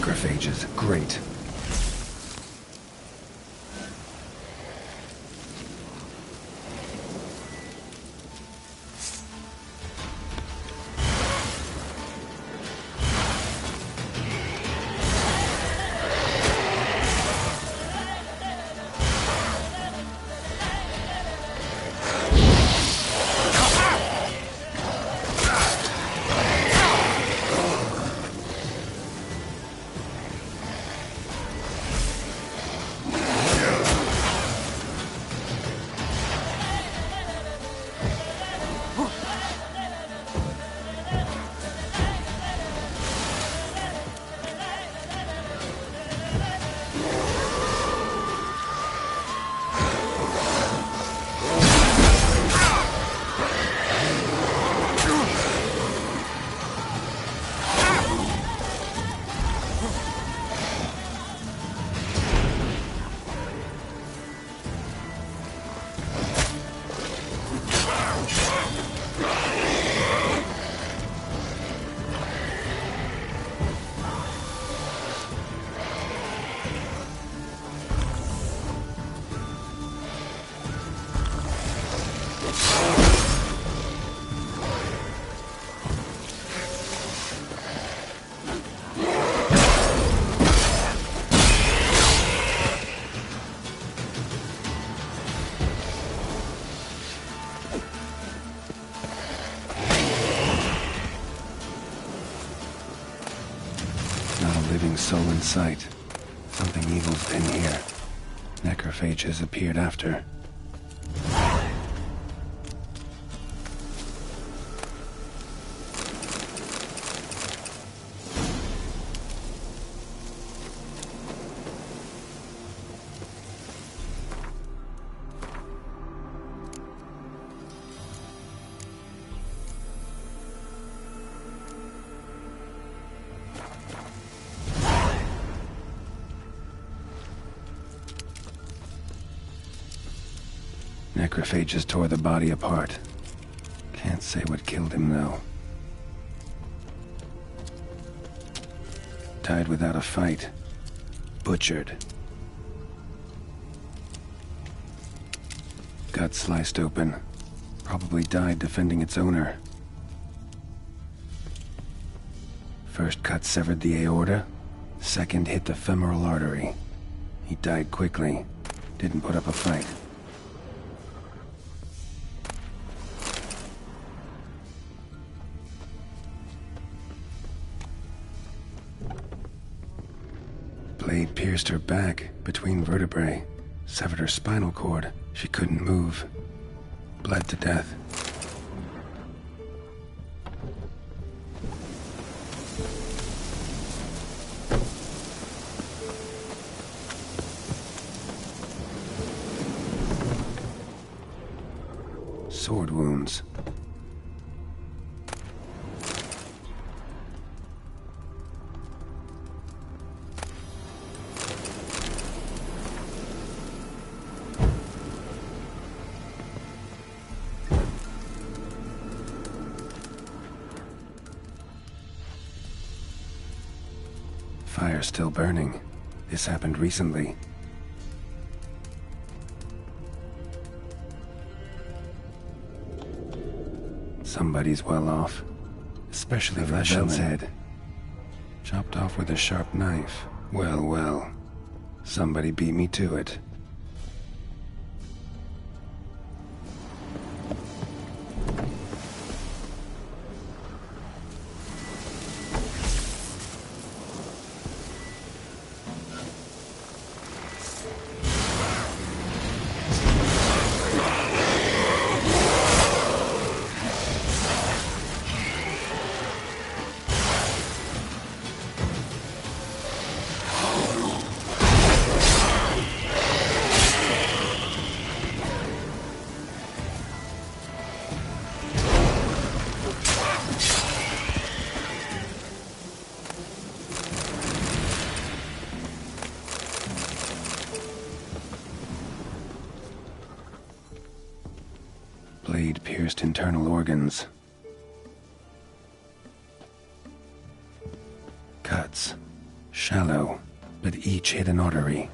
Necrophages, great. Soul in sight. Something evil's been here. Necrophage has appeared after. Necrophages tore the body apart. Can't say what killed him, though. Died without a fight. Butchered. Gut sliced open. Probably died defending its owner. First cut severed the aorta. Second hit the femoral artery. He died quickly. Didn't put up a fight. Blade pierced her back, between vertebrae, severed her spinal cord. She couldn't move. Bled to death. Sword wounds. Fire still burning. This happened recently. Somebody's well off. Especially the shell's head. Chopped off with a sharp knife. Well, well. Somebody beat me to it. Blade pierced internal organs. Cuts. Shallow, but each hit an artery.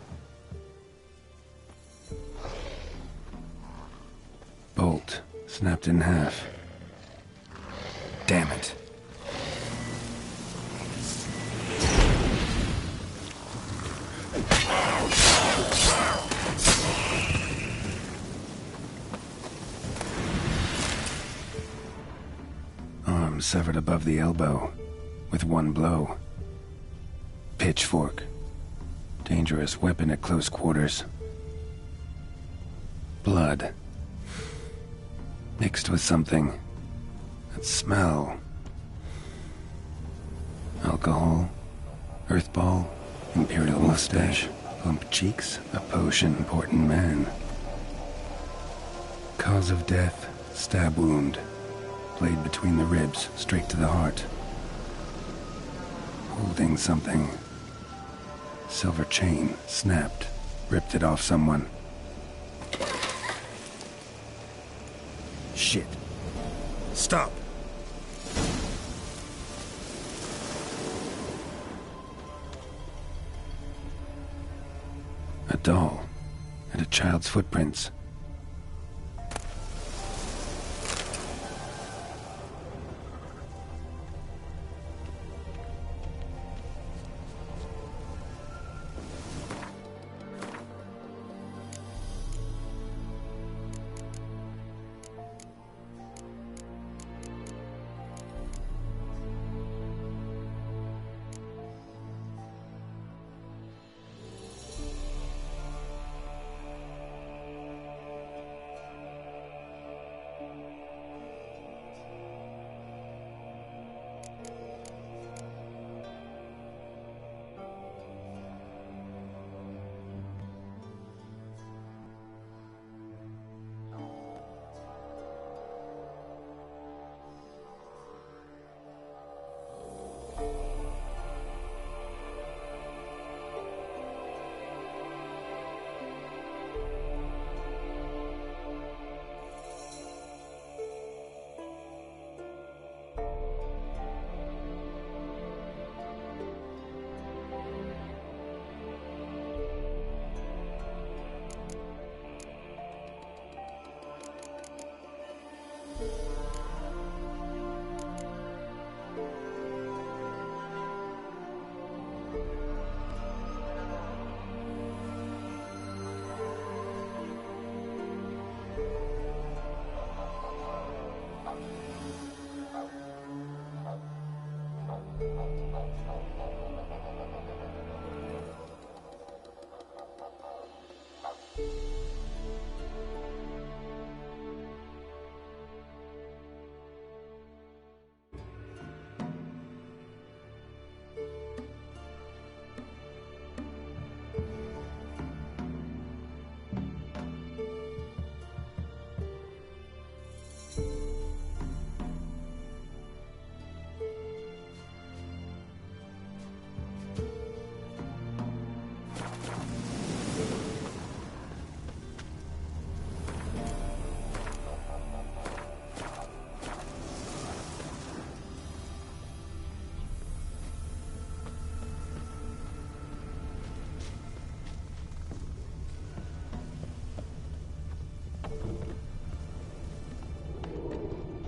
Bolt snapped in half. Damn it. Arm severed above the elbow with one blow. Pitchfork. Dangerous weapon at close quarters. Blood. Mixed with something. That smell. Alcohol. Earthball. Imperial mustache. Plump cheeks. A potion. Important man. Cause of death. Stab wound. Blade between the ribs. Straight to the heart. Holding something. Silver chain. Snapped. Ripped it off someone. Shit. Stop. A doll. And a child's footprints.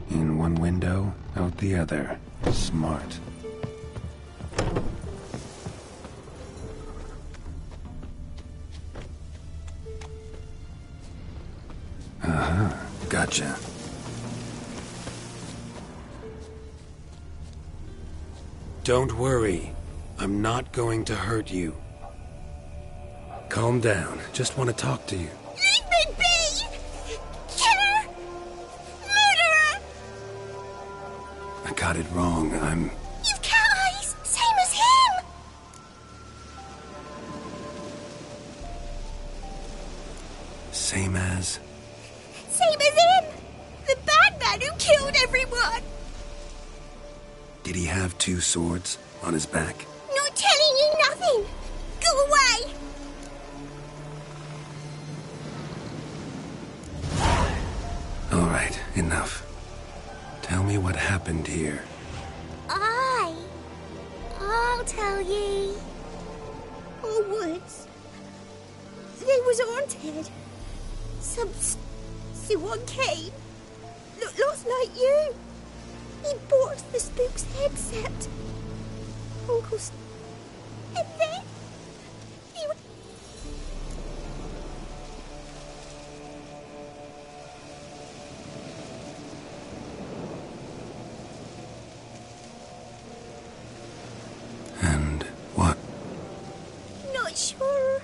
In one window, out the other. Smart. Gotcha. Don't worry. I'm not going to hurt you. Calm down. Just want to talk to you. Leave me be! Killer! Murderer! I got it wrong. You've cat eyes! Same as him! Same as? Same as him! The bad man who killed everyone! Did he have two swords on his back? Not telling you nothing! Go away! All right, enough. Tell me what happened here. I'll tell you. small woods. They was haunted. Someone came. Looks like you. He bought the spook's headset. Uncle's... And then... He... And what? Not sure.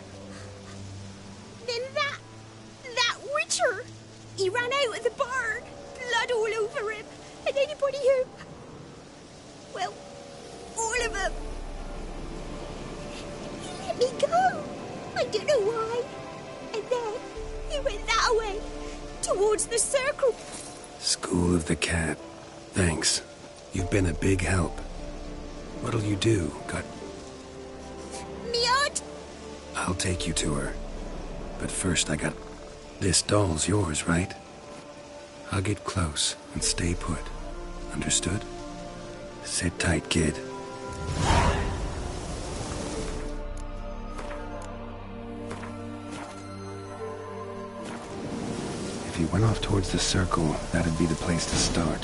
Then that witcher, he ran out of the barn, blood all over him, and anybody who... Well, all of them. He let me go. I don't know why. And then he went that way, towards the circle. School of the Cat. Thanks. You've been a big help. What'll you do? Got... Me aunt? I'll take you to her. But first I got... This doll's yours, right? I'll get close and stay put. Understood? Sit tight, kid. If you went off towards the circle, that'd be the place to start.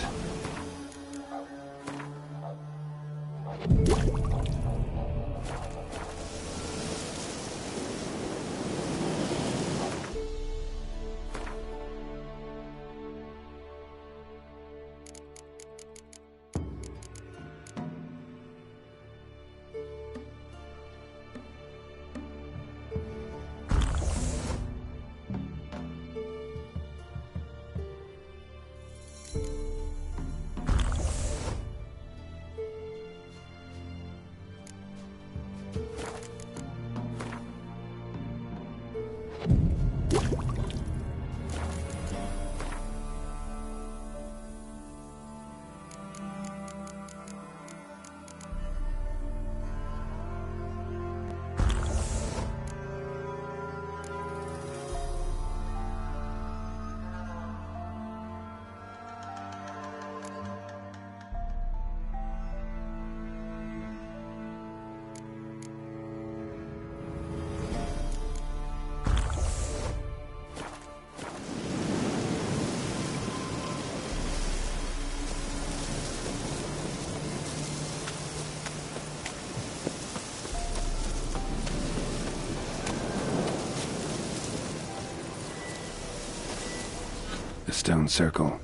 Stone circle.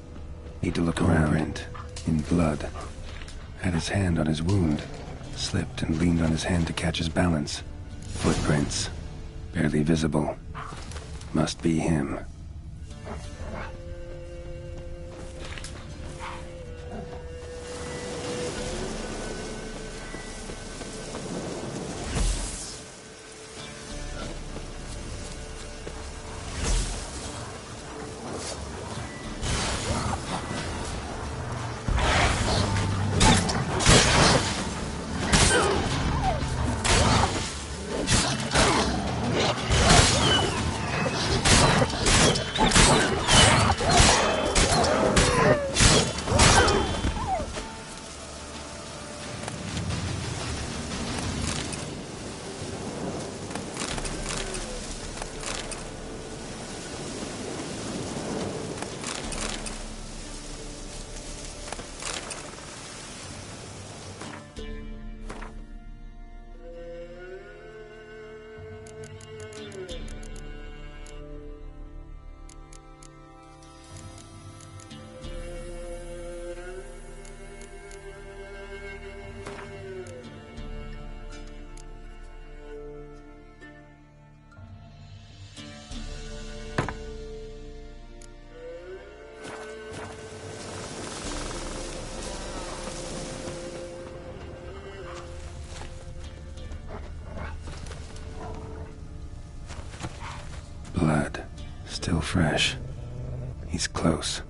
Need to look around. Print in blood. Had his hand on his wound. Slipped and leaned on his hand to catch his balance. Footprints. Barely visible. Must be him. Blood. Still fresh. He's close.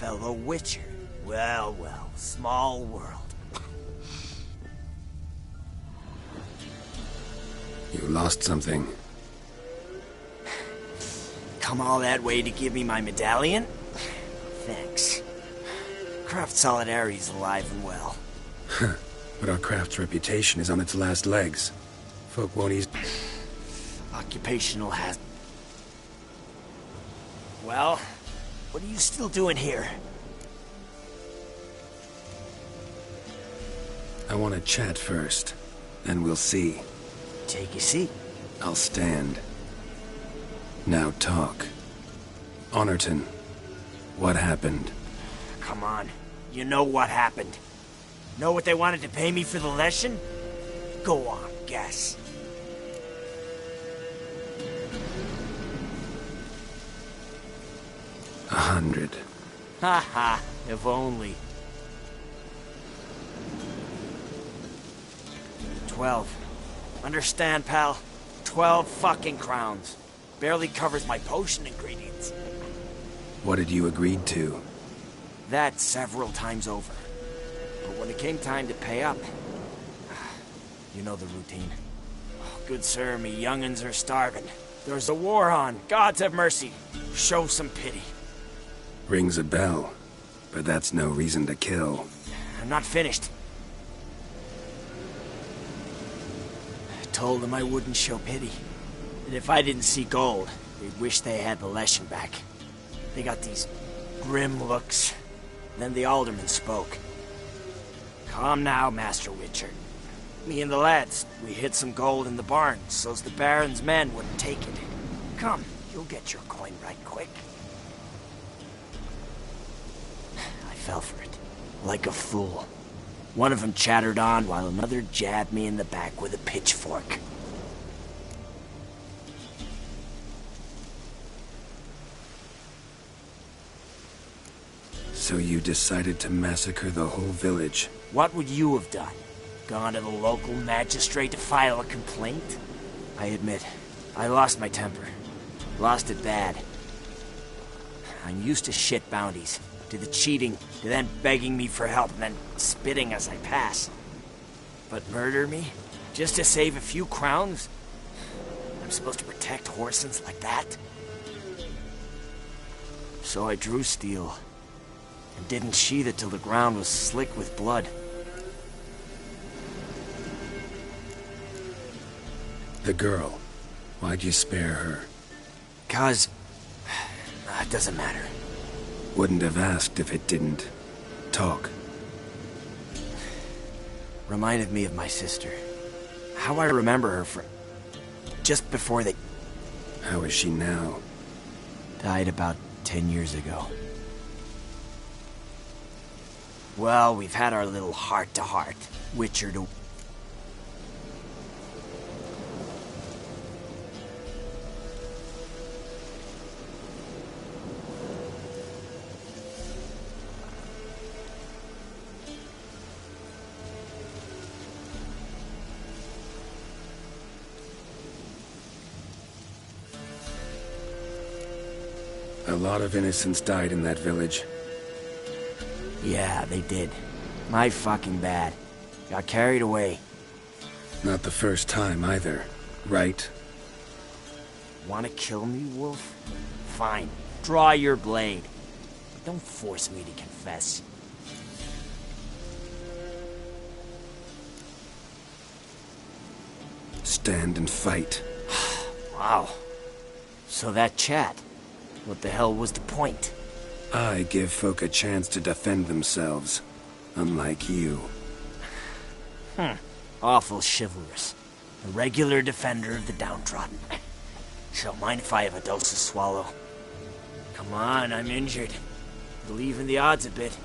fellow Witcher. Well, well, small world. You lost something. Come all that way to give me my medallion? Thanks. Craft Solidarity's alive and well. But our craft's reputation is on its last legs. Folk won't ease... Occupational hazard. Well, what are you still doing here? I want to chat first. Then we'll see. Take a seat. I'll stand. Now talk. Honorton, what happened? Come on. You know what happened. Know what they wanted to pay me for the lesson? Go on, guess. $100. Ha ha, if only. 12. Understand, pal? 12 fucking crowns. Barely covers my potion ingredients. What had you agreed to? That several times over. But when it came time to pay up, you know the routine. Oh, good sir, me young'uns are starving. There's a war on. Gods have mercy. Show some pity. Rings a bell, but that's no reason to kill. I'm not finished. I told them I wouldn't show pity. And if I didn't see gold, they'd wish they had the lesson back. They got these grim looks. Then the alderman spoke. Come now, Master Witcher. Me and the lads, we hid some gold in the barn, so's the Baron's men wouldn't take it. Come, you'll get your coin right quick. I fell for it, like a fool. One of them chattered on while another jabbed me in the back with a pitchfork. So you decided to massacre the whole village? What would you have done? Gone to the local magistrate to file a complaint? I admit, I lost my temper. Lost it bad. I'm used to shit bounties, to the cheating, to then begging me for help and then spitting as I pass. But murder me? Just to save a few crowns? I'm supposed to protect Horsens like that? So I drew steel, and didn't sheathe it till the ground was slick with blood. The girl. Why'd you spare her? 'Cause... it doesn't matter. Wouldn't have asked if it didn't. Talk. Reminded me of my sister. How I remember her from... just before they... How is she now? died about 10 years ago. Well, we've had our little heart-to-heart. Witcher to... A lot of innocents died in that village. Yeah, they did. My fucking bad. Got carried away. Not the first time either, right? Wanna kill me, Wolf? Fine. Draw your blade. But don't force me to confess. Stand and fight. Wow. So that chat. What the hell was the point? I give folk a chance to defend themselves, unlike you. Awful chivalrous. A regular defender of the downtrodden. So mind if I have a dose to swallow? Come on, I'm injured. Believe in the odds a bit.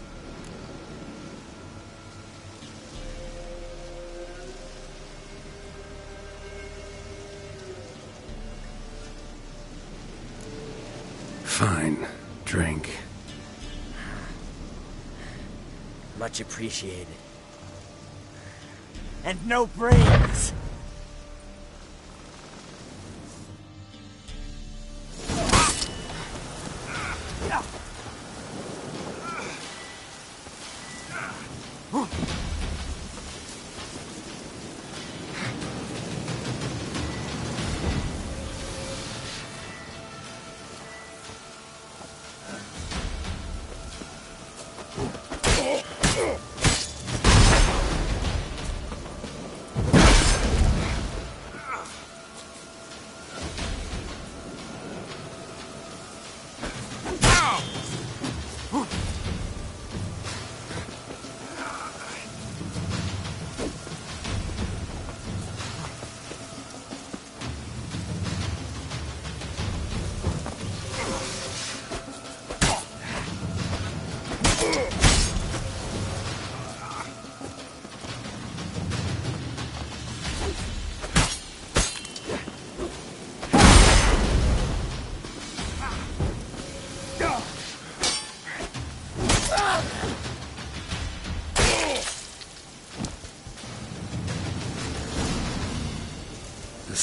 Fine. Drink. Much appreciated. And no brains!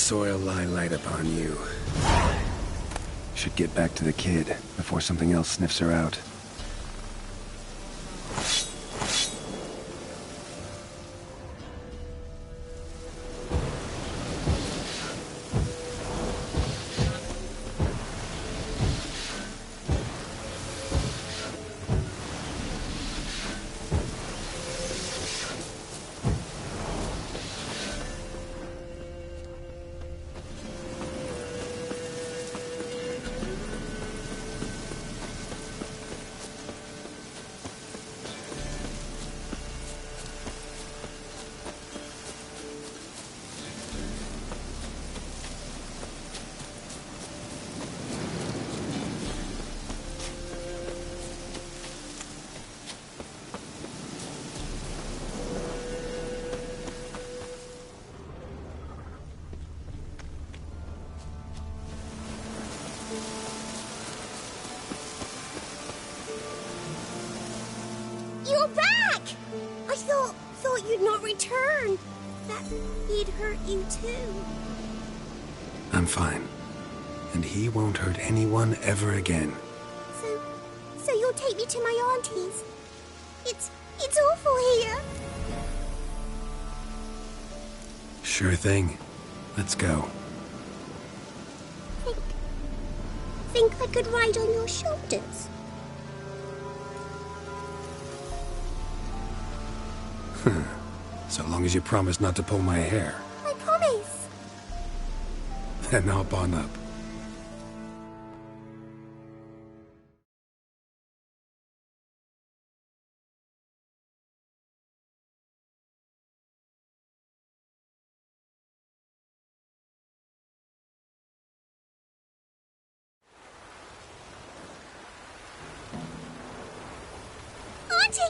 soil lie light upon you. Should get back to the kid before something else sniffs her out. You're back! I thought you'd not return. That he'd hurt you too. I'm fine. And he won't hurt anyone ever again. So you'll take me to my auntie's. It's awful here. Sure thing. Let's go. Think I could ride on your shoulders? So long as you promise not to pull my hair. I promise. Then hop on up. Auntie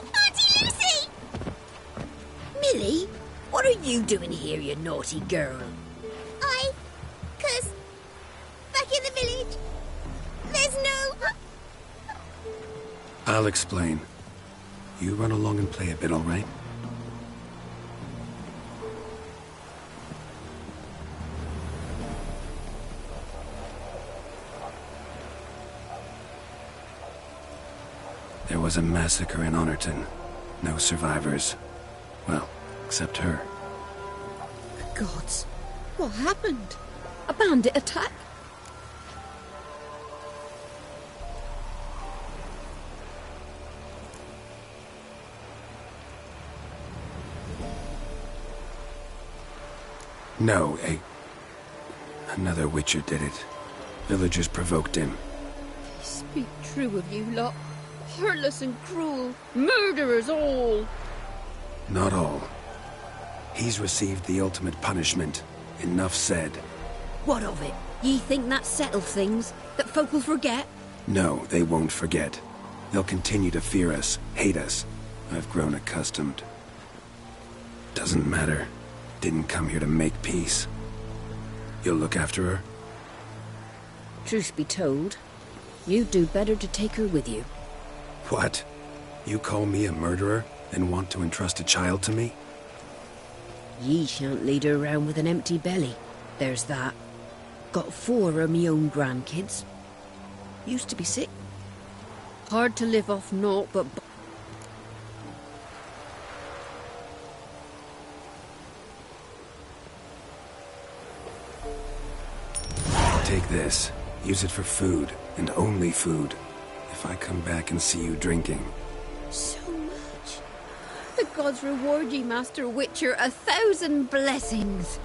Lucy! Millie, what are you doing here, you naughty girl? 'Cause back in the village, there's no... I'll explain. You run along and play a bit, all right? There was a massacre in Honorton. No survivors. Well, except her. The gods, what happened? A bandit attack? No, another Witcher did it. Villagers provoked him. Speak true of you lot. Heartless and cruel. Murderers all. Not all. He's received the ultimate punishment. Enough said. What of it? Ye think that settled things? That folk will forget? No, they won't forget. They'll continue to fear us, hate us. I've grown accustomed. Doesn't matter. Didn't come here to make peace. You'll look after her? Truth be told, you'd do better to take her with you. What? You call me a murderer and want to entrust a child to me? Ye shan't lead her around with an empty belly. There's that. Got 4 of me own grandkids. Used to be sick. Hard to live off naught but... Take this. Use it for food, and only food. If I come back and see you drinking. So much. The gods reward ye, Master Witcher, 1,000 blessings.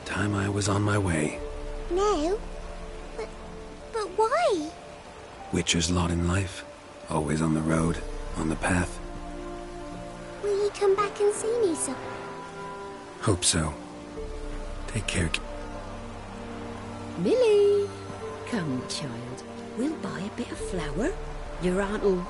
Time I was on my way. No. But why? Witcher's lot in life. Always on the road, on the path. Will you come back and see me some? Hope so. Take care. Millie, come, child. We'll buy a bit of flour. Your aunt'll...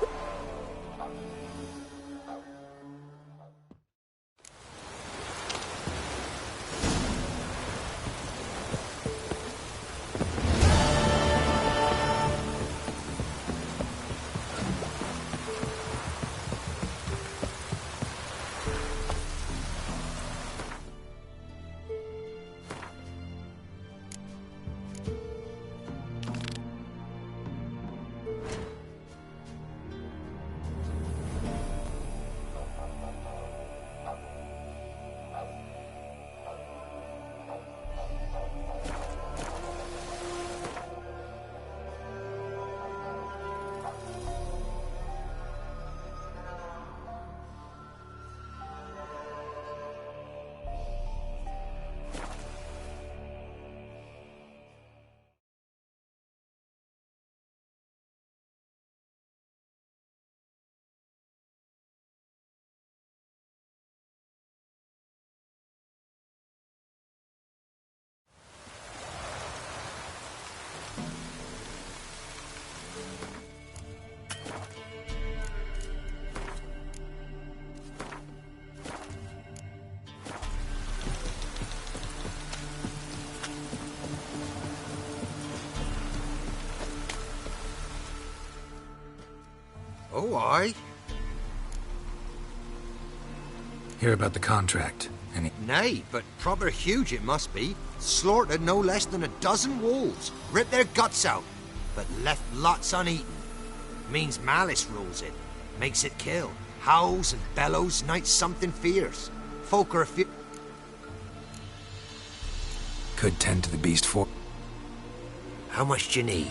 Oh, aye. Hear about the contract. Any... Nay, but proper huge it must be. Slaughtered no less than a dozen wolves. Ripped their guts out, but left lots uneaten. Means malice rules it. Makes it kill. Howls and bellows, night's something fierce. Folk are a few... Could tend to the beast for... How much do you need?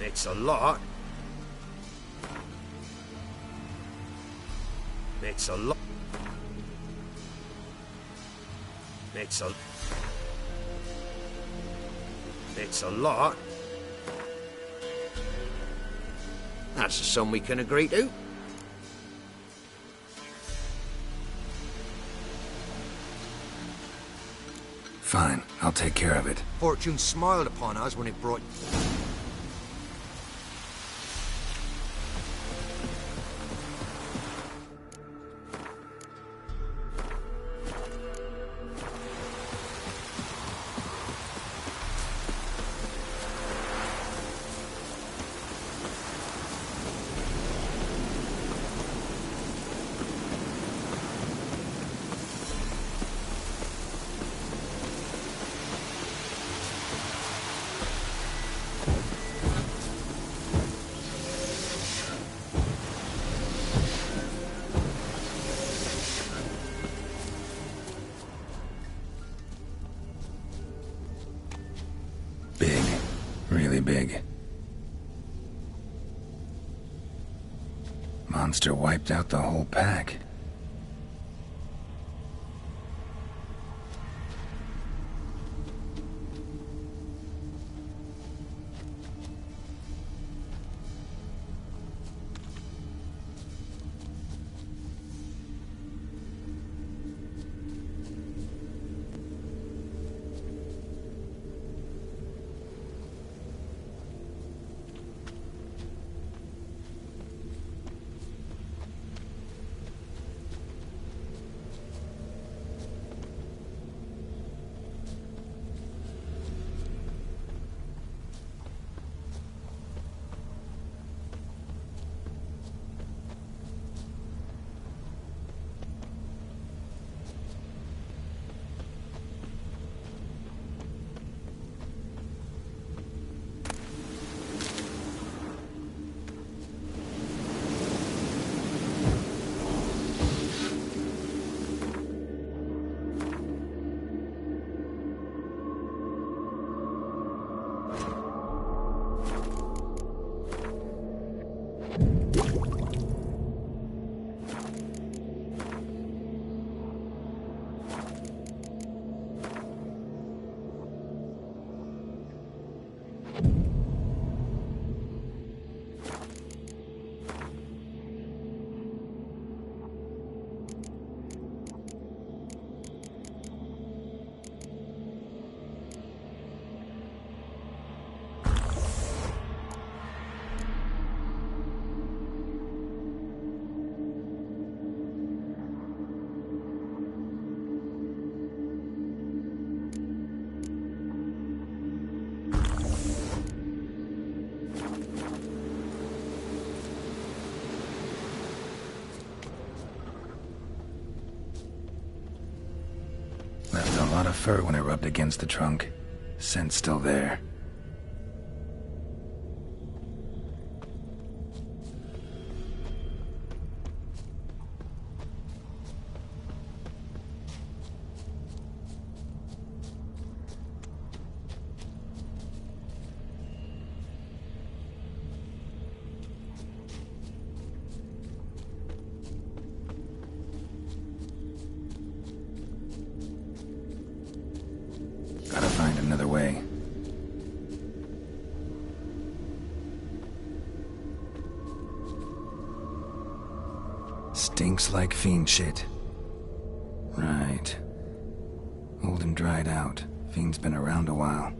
It's a lot. It's a lot. It's a lot. That's a sum we can agree to. Fine, I'll take care of it. Fortune smiled upon us when it brought... Big. Really big. Monster wiped out the whole pack. Left a lot of fur when I rubbed against the trunk. Scent's still there. Gotta find another way. Stinks like fiend shit. Right. Old and dried out. Fiend's been around a while.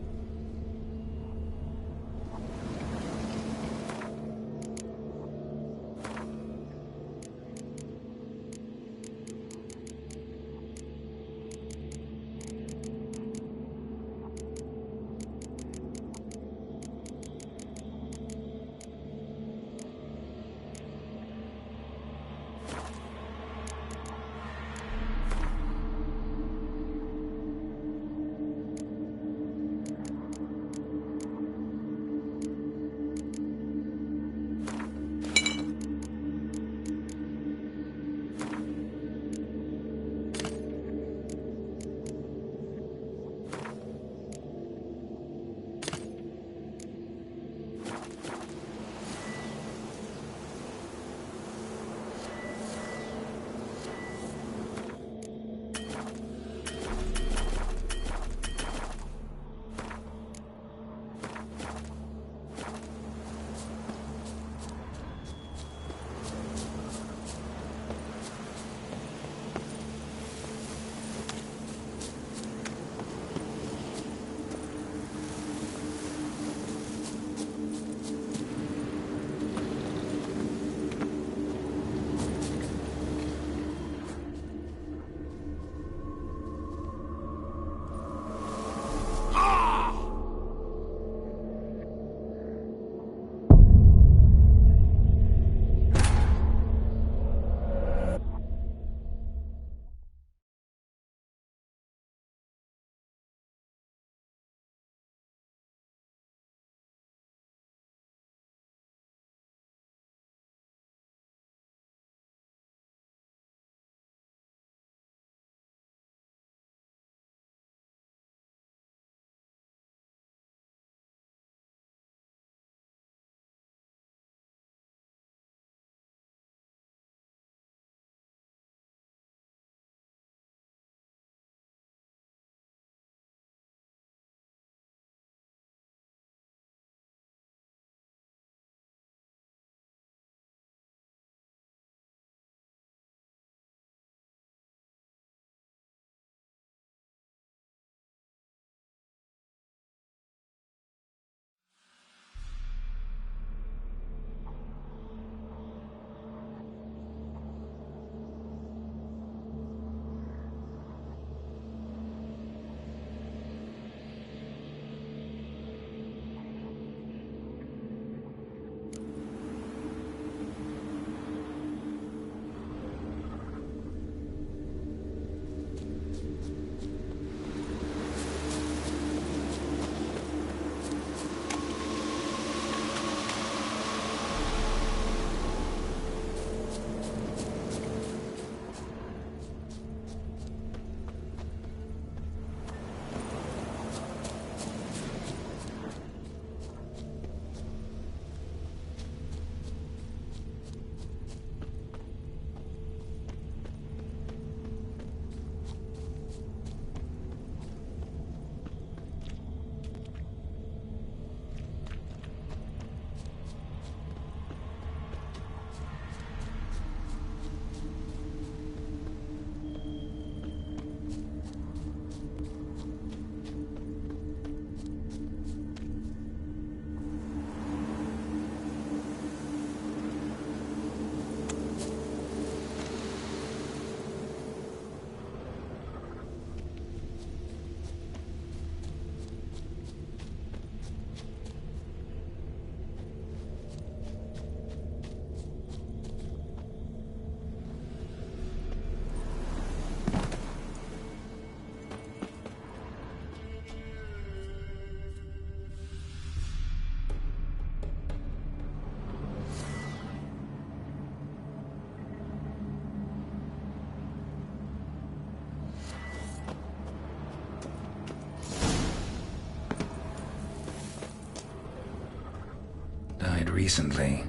Recently.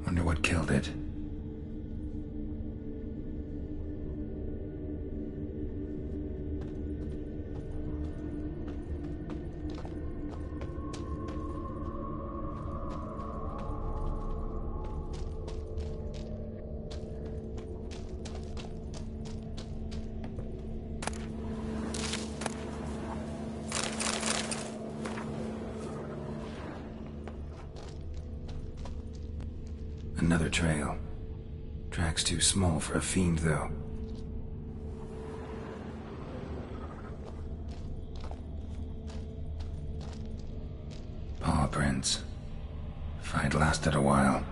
Wonder what killed it. Another trail. Track's too small for a fiend, though. Paw prints. Fight lasted a while.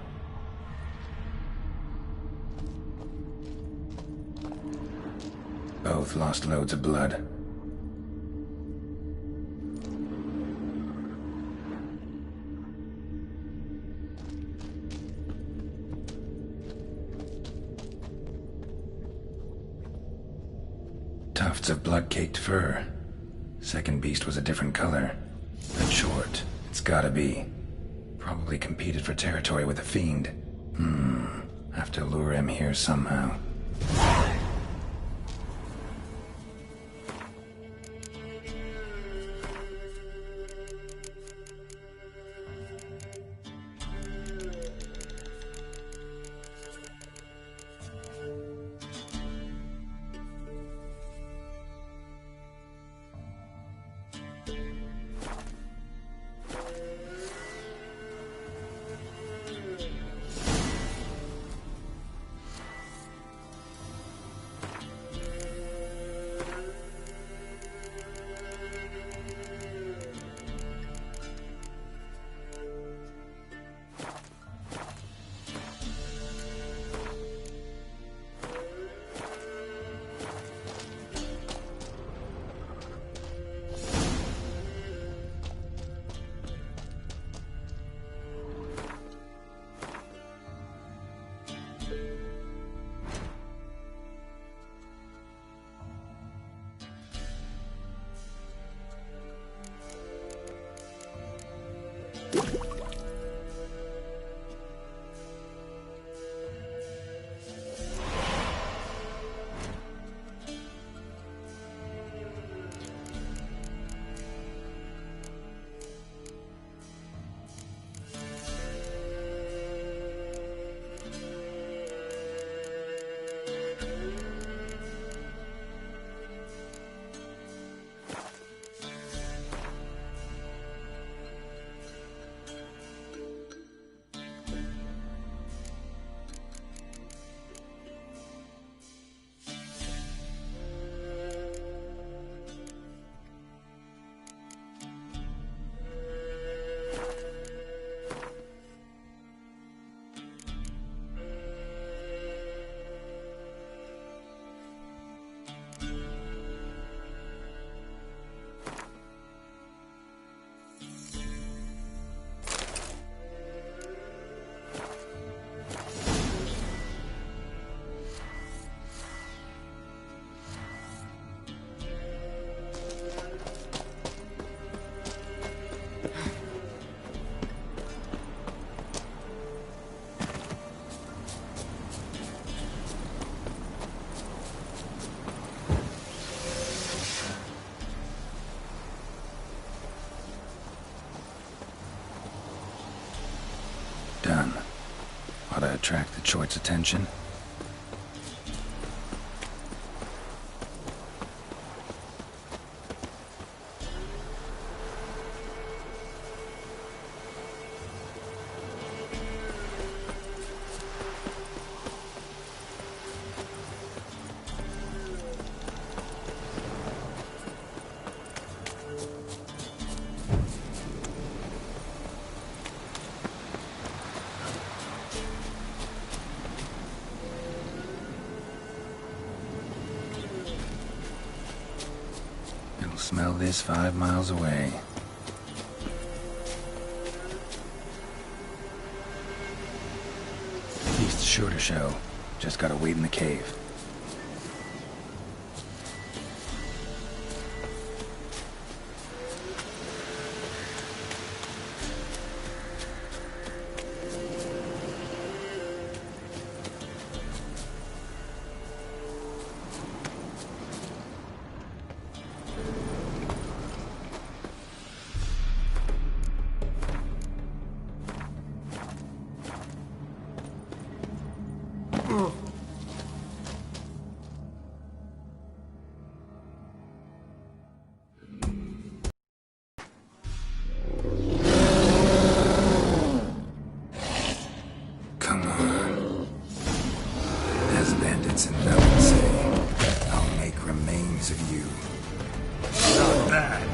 Both lost loads of blood. Tufts of blood-caked fur. Second beast was a different color. But short. It's gotta be. Probably competed for territory with a fiend. Have to lure him here somehow. Done. Ought to attract the choit's attention. Smell this 5 miles away. Beast's sure to show. Just gotta wait in the cave. Come on. As bandits and villains say, I'll make remains of you. Not bad.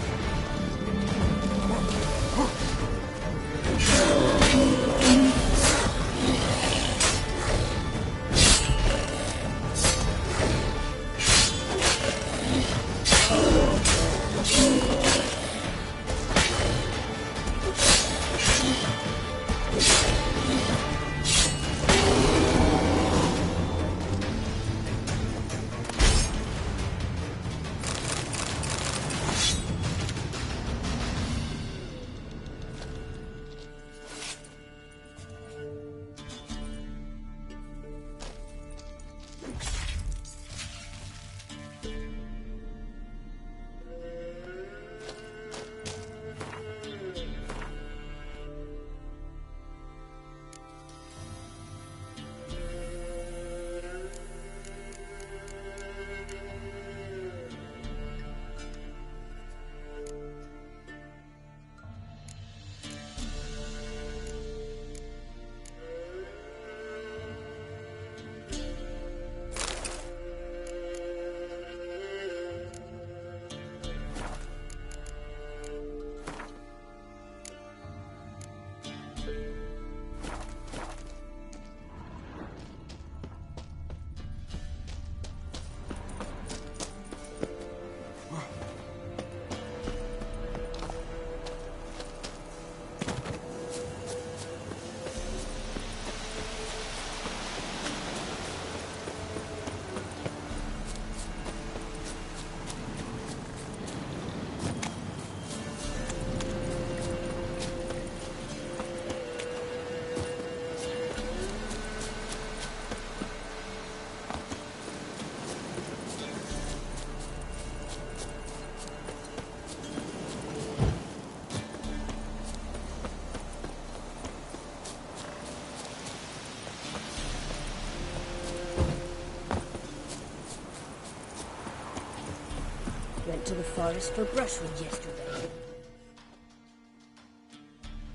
Went to the forest for brushwood yesterday.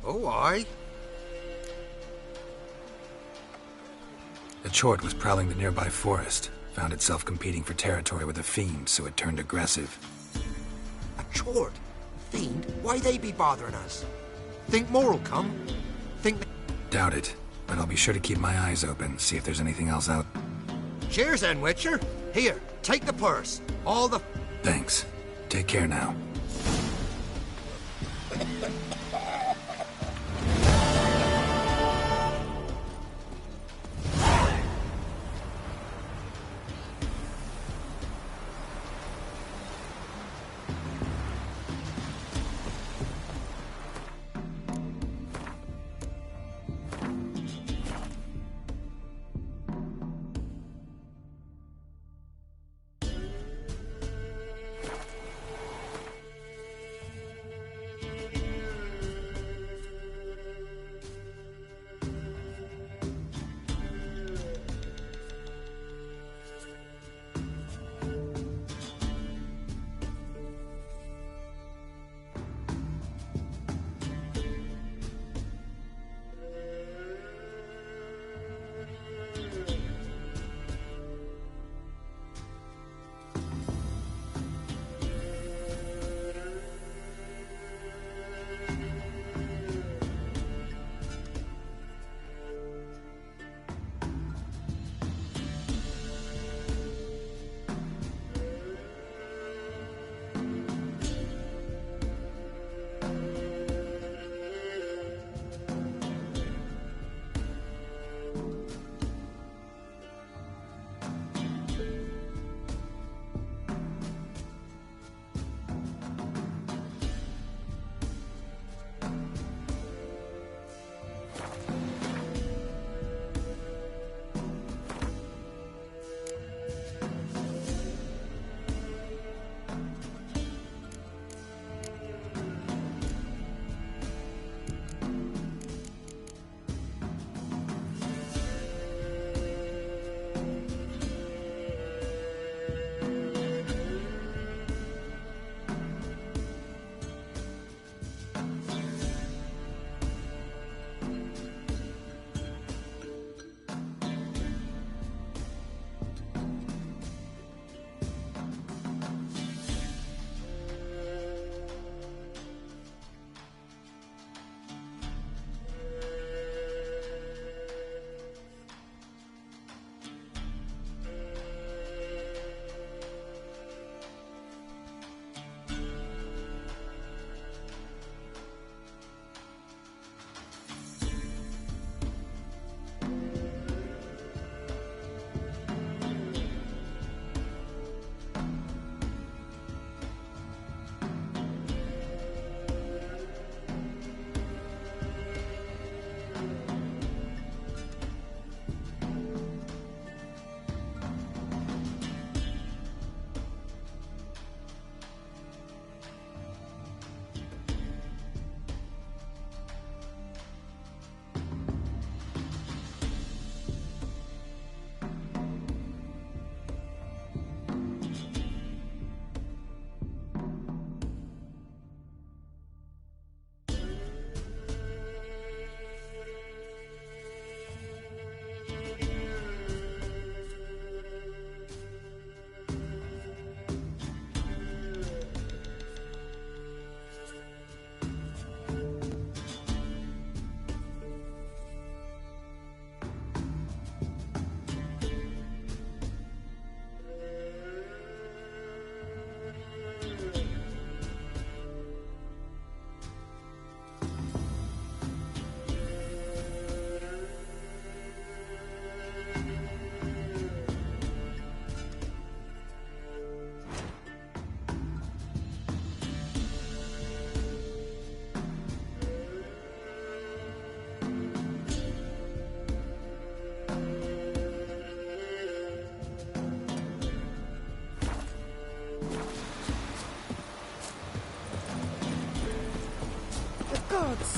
Oh, aye. A chort was prowling the nearby forest. Found itself competing for territory with a fiend, so it turned aggressive. A chort? Fiend? Why they be bothering us? Think more'll come? Think... Doubt it, but I'll be sure to keep my eyes open, see if there's anything else out. Cheers then, Witcher. Here, take the purse. All the... Thanks. Take care now.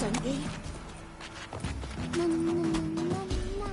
Sunday. Na, na, na, na, na.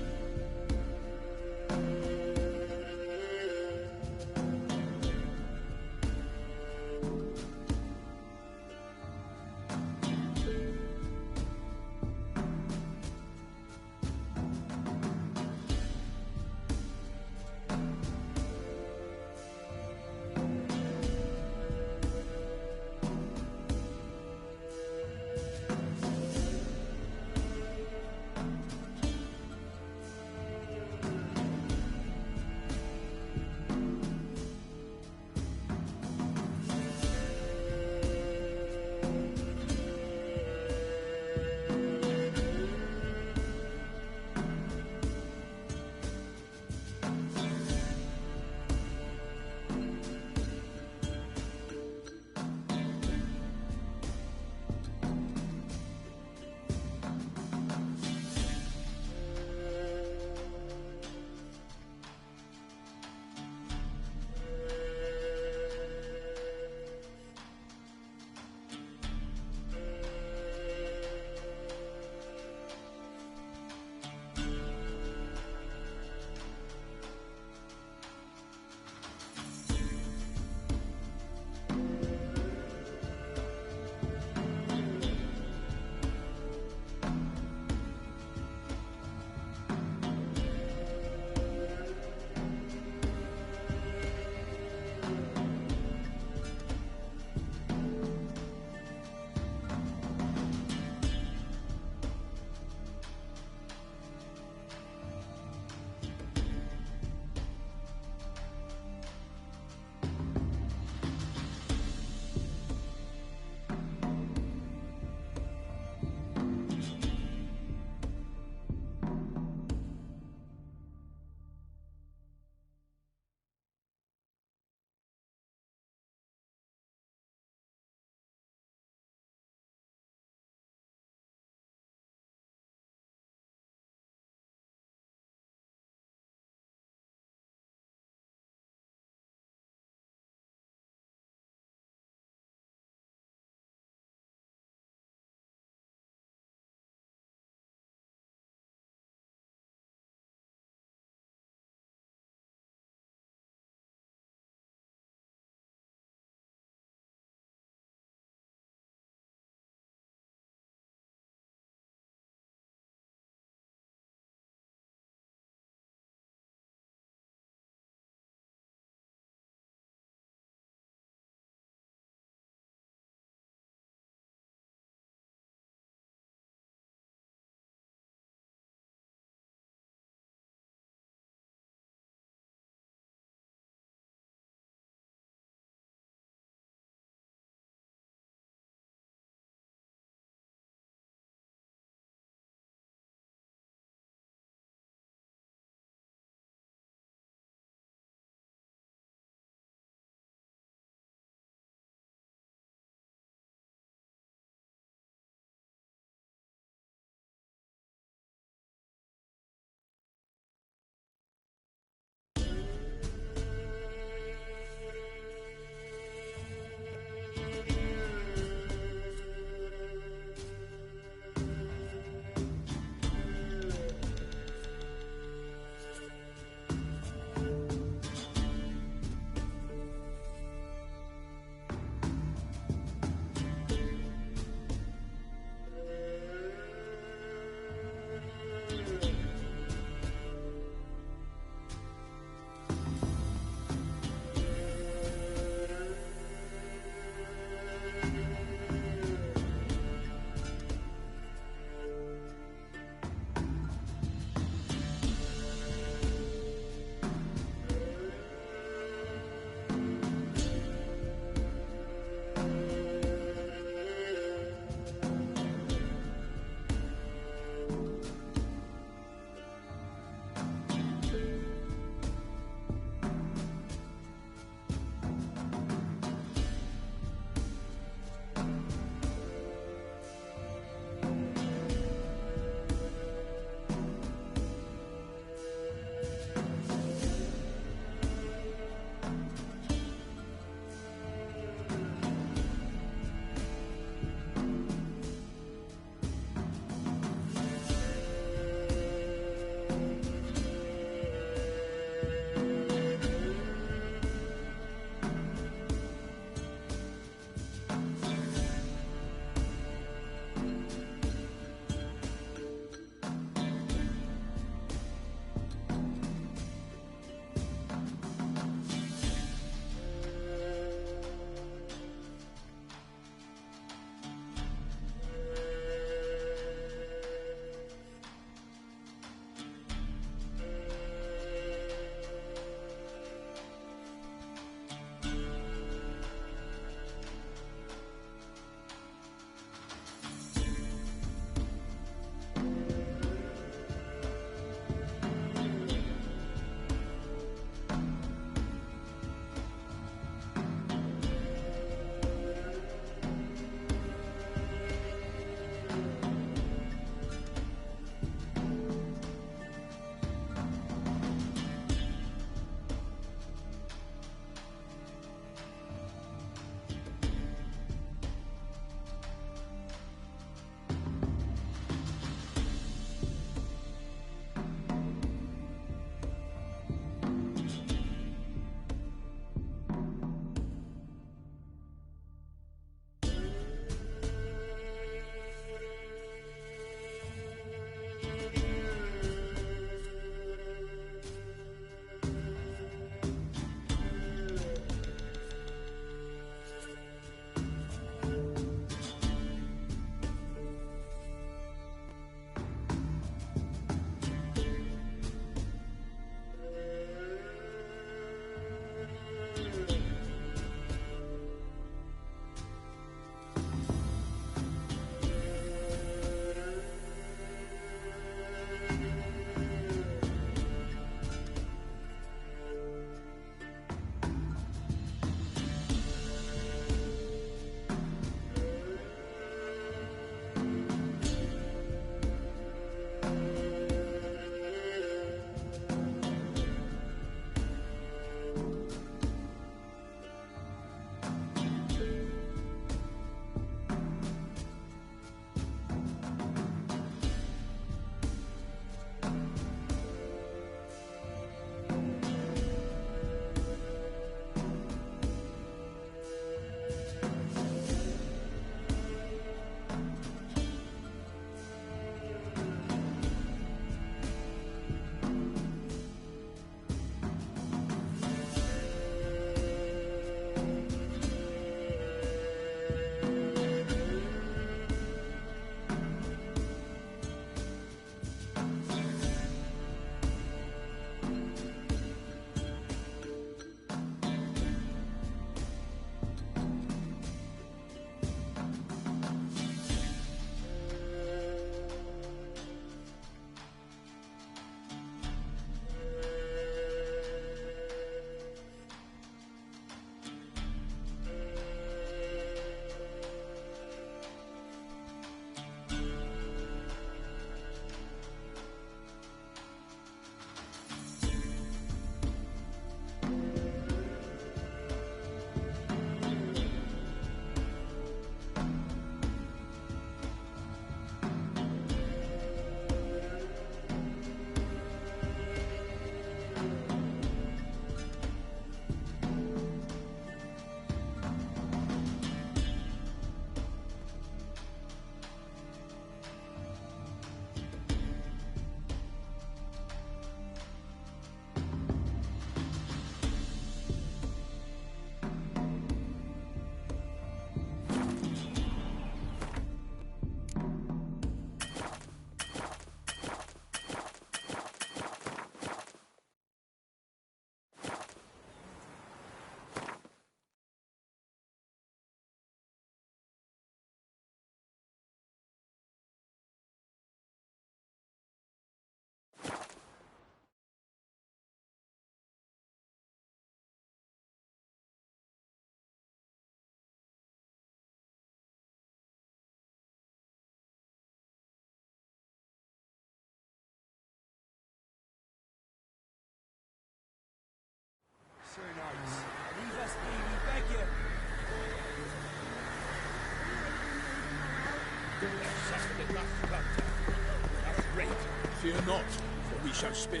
Fear not, for we shall spill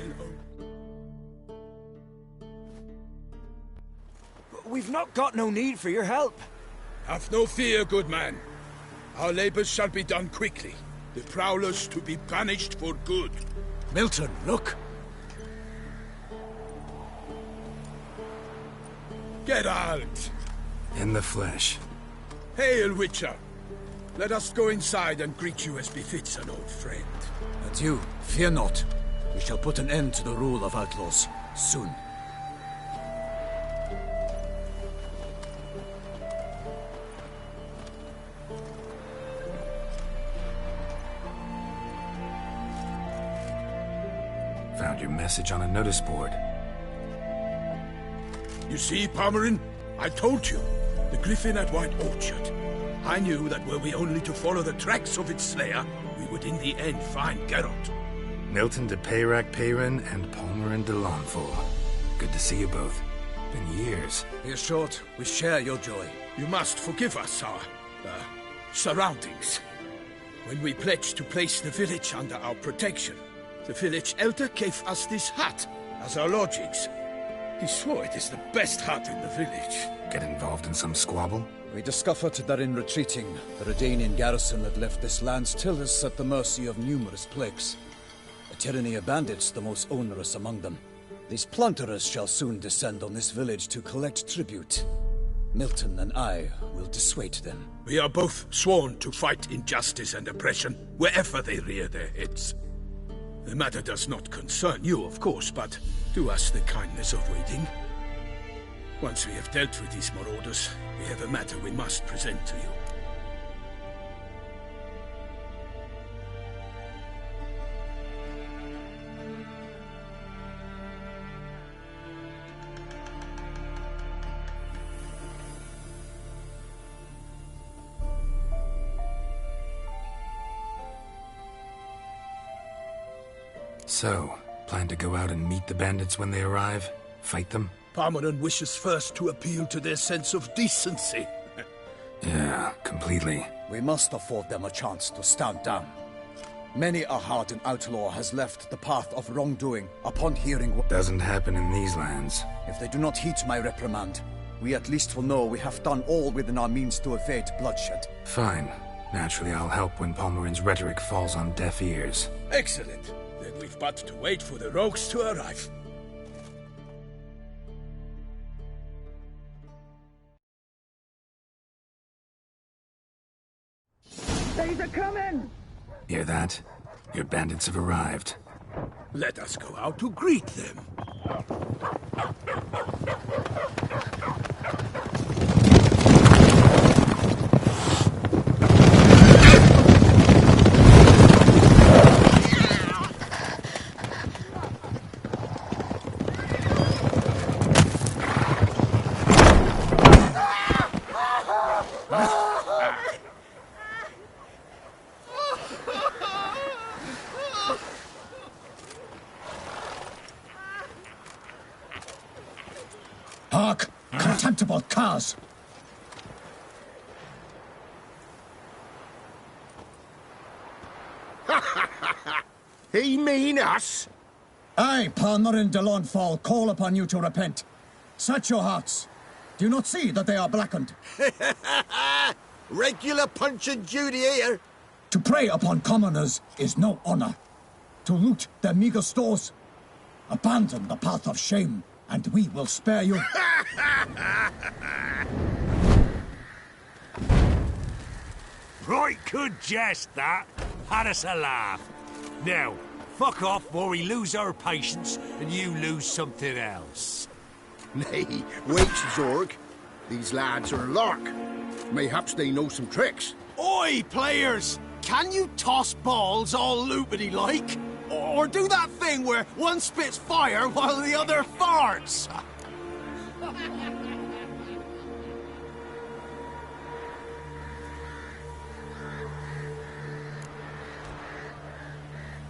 We've not got no need for your help. Have no fear, good man. Our labors shall be done quickly. The prowlers to be banished for good. Milton, look! Geralt! In the flesh. Hail, Witcher! Let us go inside and greet you as befits an old friend. And you, fear not. We shall put an end to the rule of outlaws, soon. Found your message on a notice board. You see, Pomeran? I told you. The griffin at White Orchard. I knew that were we only to follow the tracks of its slayer, we would in the end find Geralt. Milton de Peyrac Peyran and Pomeran de Lawnful. Good to see you both. Been years. Here's short. We share your joy. You must forgive us our, surroundings. When we pledged to place the village under our protection, the village elder gave us this hut as our lodgings. He swore it is the best hut in the village. Get involved in some squabble? We discovered that in retreating, the Redanian garrison had left this land still is at the mercy of numerous plagues. A tyranny of bandits, the most onerous among them. These plunderers shall soon descend on this village to collect tribute. Milton and I will dissuade them. We are both sworn to fight injustice and oppression wherever they rear their heads. The matter does not concern you, of course, but do us the kindness of waiting. Once we have dealt with these marauders, we have a matter we must present to you. So, plan to go out and meet the bandits when they arrive? Fight them? Pomeran wishes first to appeal to their sense of decency. Yeah, completely. We must afford them a chance to stand down. Many a hardened outlaw has left the path of wrongdoing upon hearing what... Doesn't happen in these lands. If they do not heed my reprimand, we at least will know we have done all within our means to evade bloodshed. Fine. Naturally, I'll help when Pomeran's rhetoric falls on deaf ears. Excellent. Then we've but to wait for the rogues to arrive. They's a coming! Hear that? Your bandits have arrived. Let us go out to greet them. Hark! Contemptible curs! He mean us? I, Pomeran de Lawnfall, call upon you to repent. Set your hearts. Do you not see that they are blackened? Regular punch and duty here. To prey upon commoners is no honor. To loot their meager stores, abandon the path of shame, and we will spare you. Right good jest, that. Had us a laugh. Now, fuck off before we lose our patience and you lose something else. Nay, wait, Zorg. These lads are lark. Mayhaps they know some tricks. Oi, players! Can you toss balls all loopity-like? Or do that thing where one spits fire while the other farts?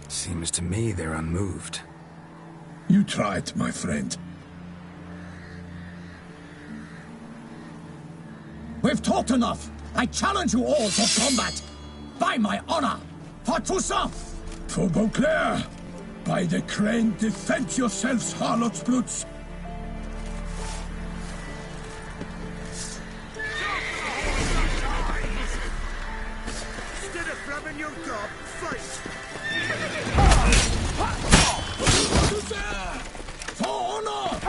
Seems to me they're unmoved. You tried, my friend. We've talked enough. I challenge you all to combat. By my honor. For Toussaint. For Beauclair. By the crane, defend yourselves, Harlotsbluts! Instead of grabbing your gob, fight! For honor!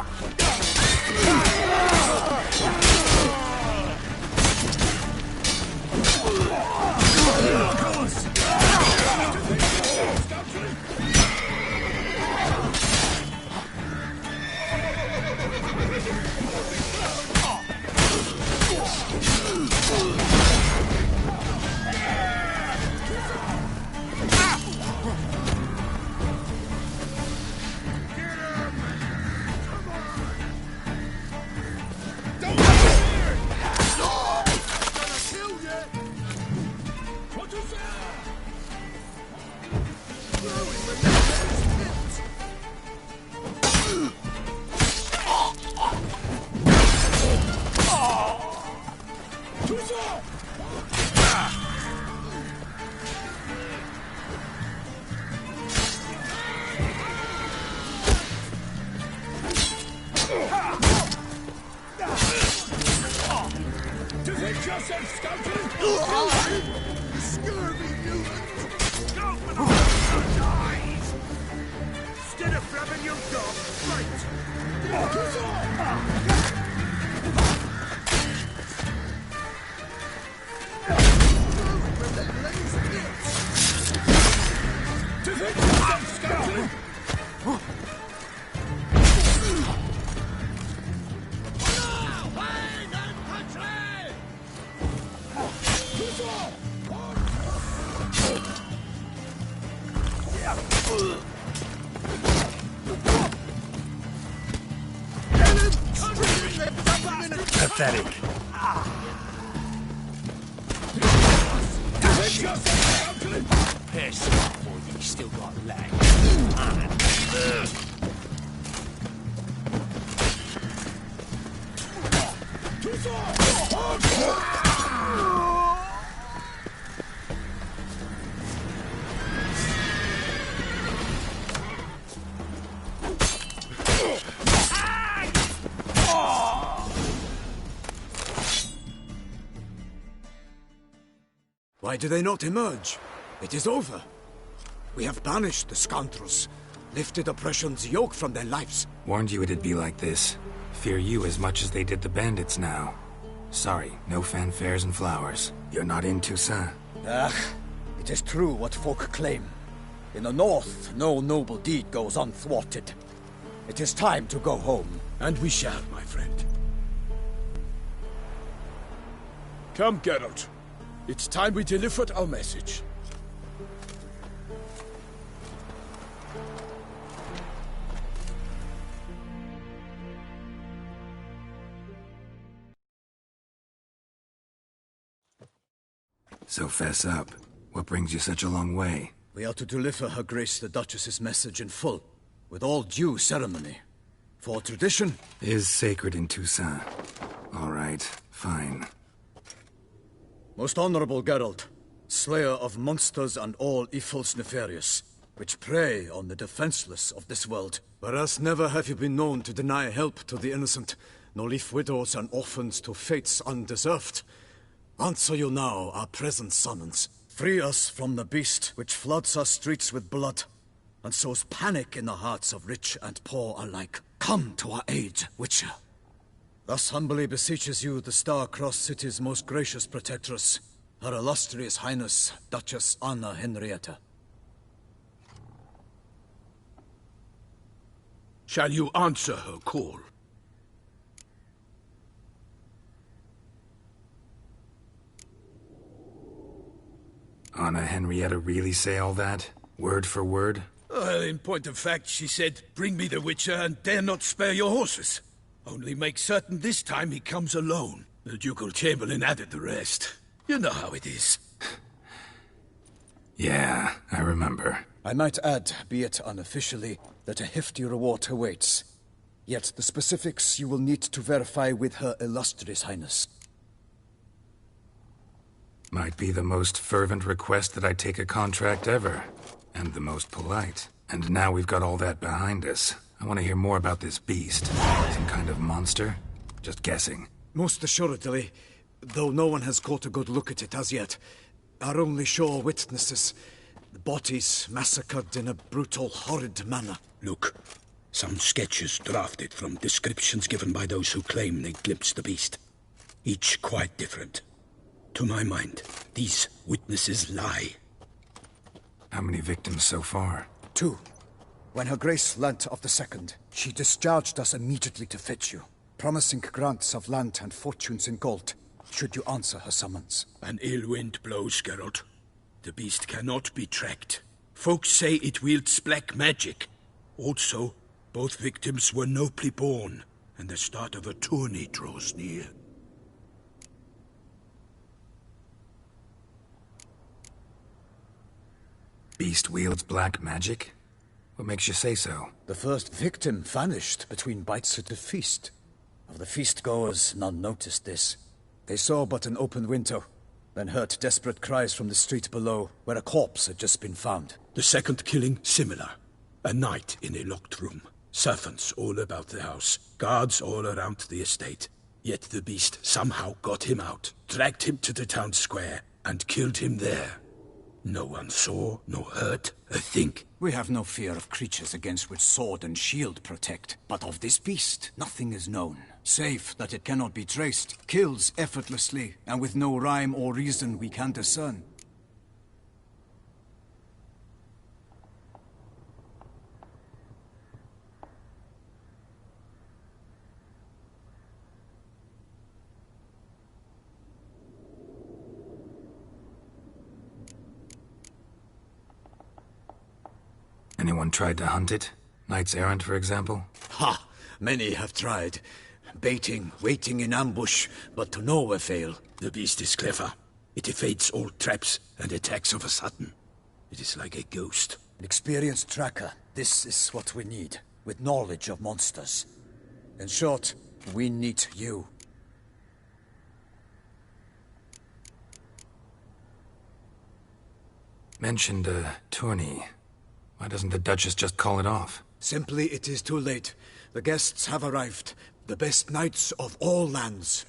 Pathetic. Piss off, or you still got legs. Why do they not emerge? It is over. We have banished the scoundrels, lifted oppression's yoke from their lives. Warned you it'd be like this. Fear you as much as they did the bandits now. Sorry, no fanfares and flowers. You're not in Toussaint. It is true what folk claim. In the north, no noble deed goes unthwarted. It is time to go home. And we shall, my friend. Come, Geralt. It's time we delivered our message. So fess up. What brings you such a long way? We are to deliver Her Grace the Duchess's message in full, with all due ceremony. For tradition is sacred in Toussaint. All right, fine. Most honorable Geralt, slayer of monsters and all evils nefarious, which prey on the defenseless of this world. Whereas never have you been known to deny help to the innocent, nor leave widows and orphans to fates undeserved. Answer you now our present summons. Free us from the beast which floods our streets with blood, and sows panic in the hearts of rich and poor alike. Come to our aid, Witcher. Thus humbly beseeches you the Star-Crossed City's most gracious protectress, Her Illustrious Highness, Duchess Anna Henrietta. Shall you answer her call? Anna Henrietta really say all that? Word for word? Well, in point of fact, she said, "Bring me the Witcher and dare not spare your horses. Only make certain this time he comes alone." The Ducal Chamberlain added the rest. You know how it is. Yeah, I remember. I might add, be it unofficially, that a hefty reward awaits. Yet the specifics you will need to verify with Her Illustrious Highness. Might be the most fervent request that I take a contract ever. And the most polite. And now we've got all that behind us. I want to hear more about this beast. Some kind of monster? Just guessing. Most assuredly, though no one has caught a good look at it as yet. Our only sure witnesses. The bodies massacred in a brutal, horrid manner. Look, some sketches drafted from descriptions given by those who claim they glimpsed the beast. Each quite different. To my mind, these witnesses lie. How many victims so far? 2. When Her Grace learnt of the second, she discharged us immediately to fetch you, promising grants of land and fortunes in gold, should you answer her summons. An ill wind blows, Geralt. The beast cannot be tracked. Folks say it wields black magic. Also, both victims were nobly born, and the start of a tourney draws near. Beast wields black magic? What makes you say so? The first victim vanished between bites at the feast. Of the feast-goers, none noticed this. They saw but an open window, then heard desperate cries from the street below, where a corpse had just been found. The second killing, similar. A night in a locked room. Servants all about the house. Guards all around the estate. Yet the beast somehow got him out, dragged him to the town square, and killed him there. No one saw, nor heard a thing. We have no fear of creatures against which sword and shield protect. But of this beast, nothing is known. Save that it cannot be traced, kills effortlessly, and with no rhyme or reason we can discern. Anyone tried to hunt it? Knights errant, for example? Ha! Many have tried. Baiting, waiting in ambush, but to no avail. The beast is clever. It evades all traps and attacks of a sudden. It is like a ghost. An experienced tracker. This is what we need, with knowledge of monsters. In short, we need you. Mentioned a tourney. Why doesn't the Duchess just call it off? Simply, it is too late. The guests have arrived. The best knights of all lands.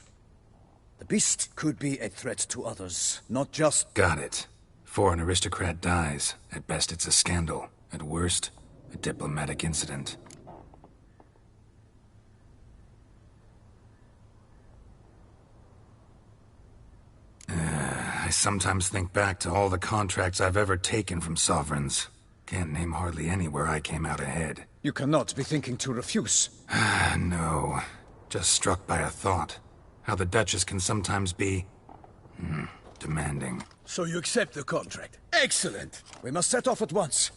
The beast could be a threat to others, not just... Got it. Before an aristocrat dies, at best it's a scandal. At worst, a diplomatic incident. I sometimes think back to all the contracts I've ever taken from sovereigns. Can't name hardly any where I came out ahead. You cannot be thinking to refuse. No. Just struck by a thought. How the Duchess can sometimes be... demanding. So you accept the contract? Excellent! We must set off at once.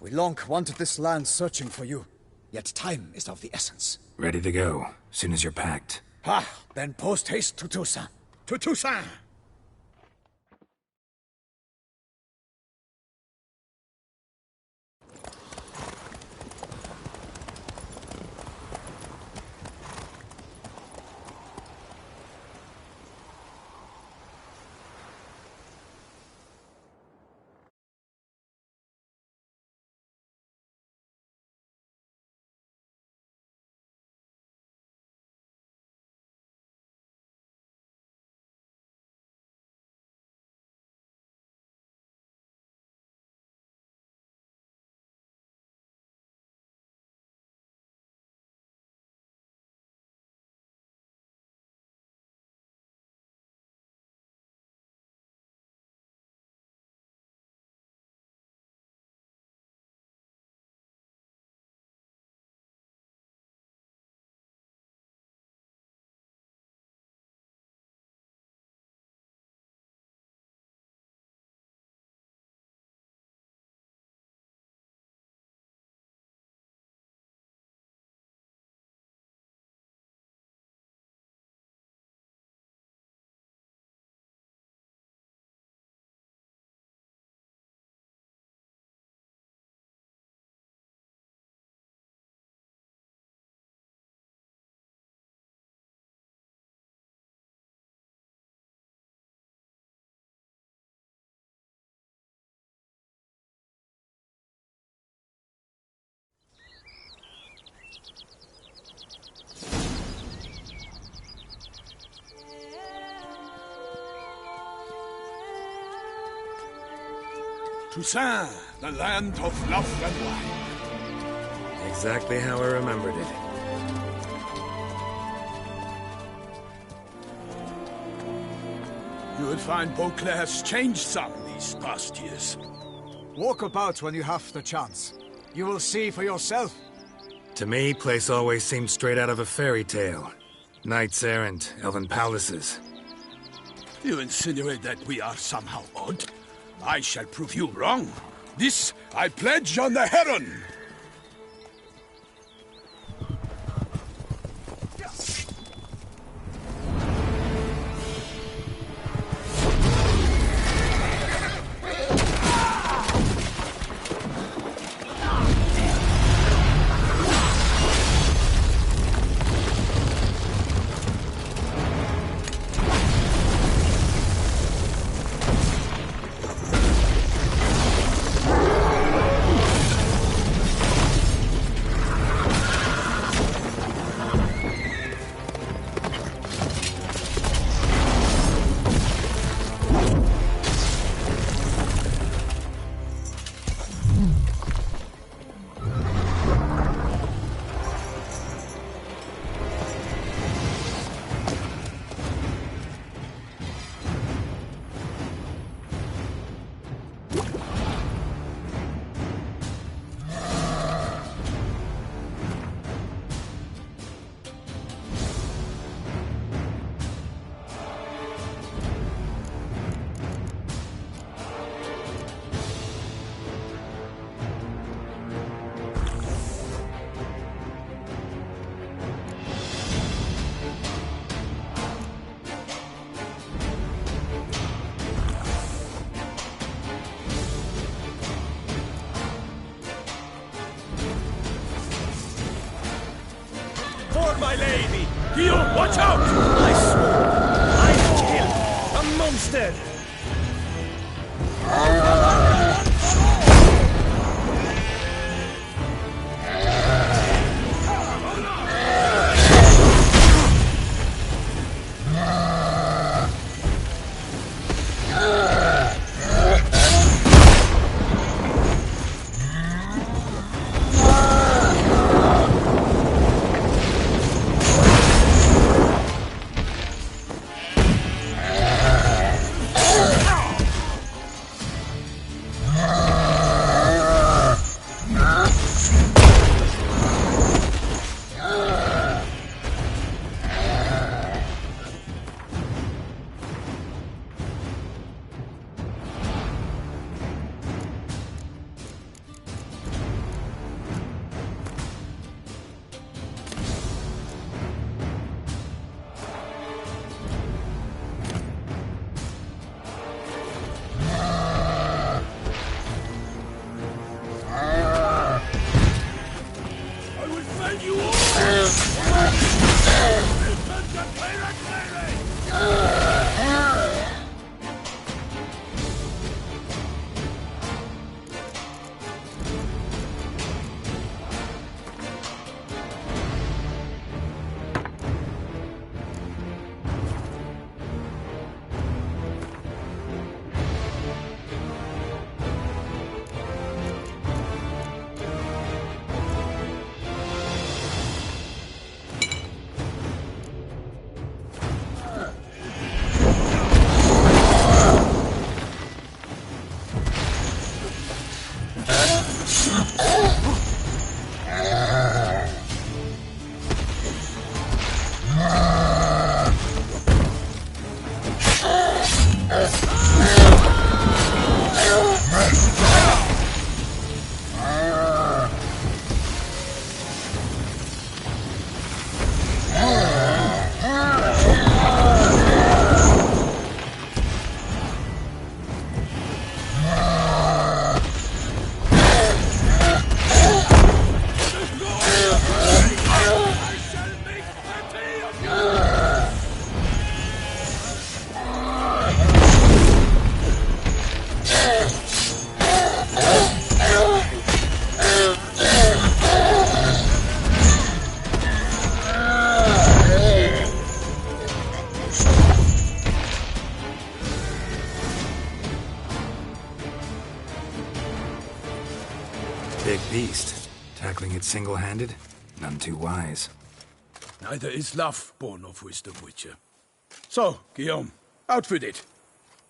We long wanted this land searching for you. Yet time is of the essence. Ready to go, soon as you're packed. Then post-haste to Toussaint. To Toussaint! Toussaint, the land of love and wine. Exactly how I remembered it. You will find Beauclair's changed some these past years. Walk about when you have the chance. You will see for yourself. To me, place always seemed straight out of a fairy tale. Knights errant, elven palaces. You insinuate that we are somehow odd? I shall prove you wrong. This I pledge on the Heron! My lady! Guillaume, watch out! I swore I'd kill a monster! Big beast. Tackling it single-handed? None too wise. Neither is love born of wisdom, Witcher. So, Guillaume, out with it.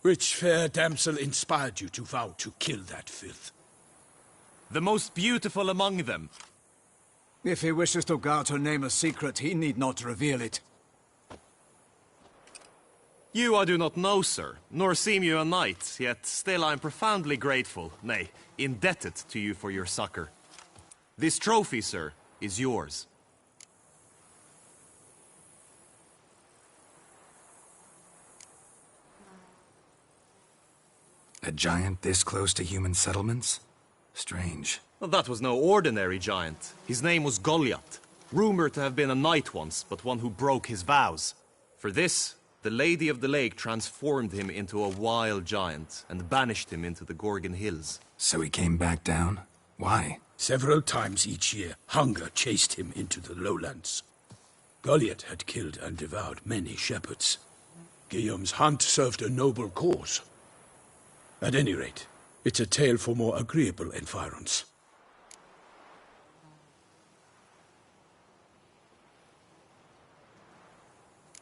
Which fair damsel inspired you to vow to kill that filth? The most beautiful among them. If he wishes to guard her name a secret, he need not reveal it. You I do not know, sir, nor seem you a knight, yet still I am profoundly grateful, nay, indebted to you for your succor. This trophy, sir, is yours. A giant this close to human settlements? Strange. Well, that was no ordinary giant. His name was Goliath, rumored to have been a knight once, but one who broke his vows. For this, the Lady of the Lake transformed him into a wild giant and banished him into the Gorgon Hills. So he came back down? Why? Several times each year, hunger chased him into the lowlands. Goliath had killed and devoured many shepherds. Guillaume's hunt served a noble cause. At any rate, it's a tale for more agreeable environs.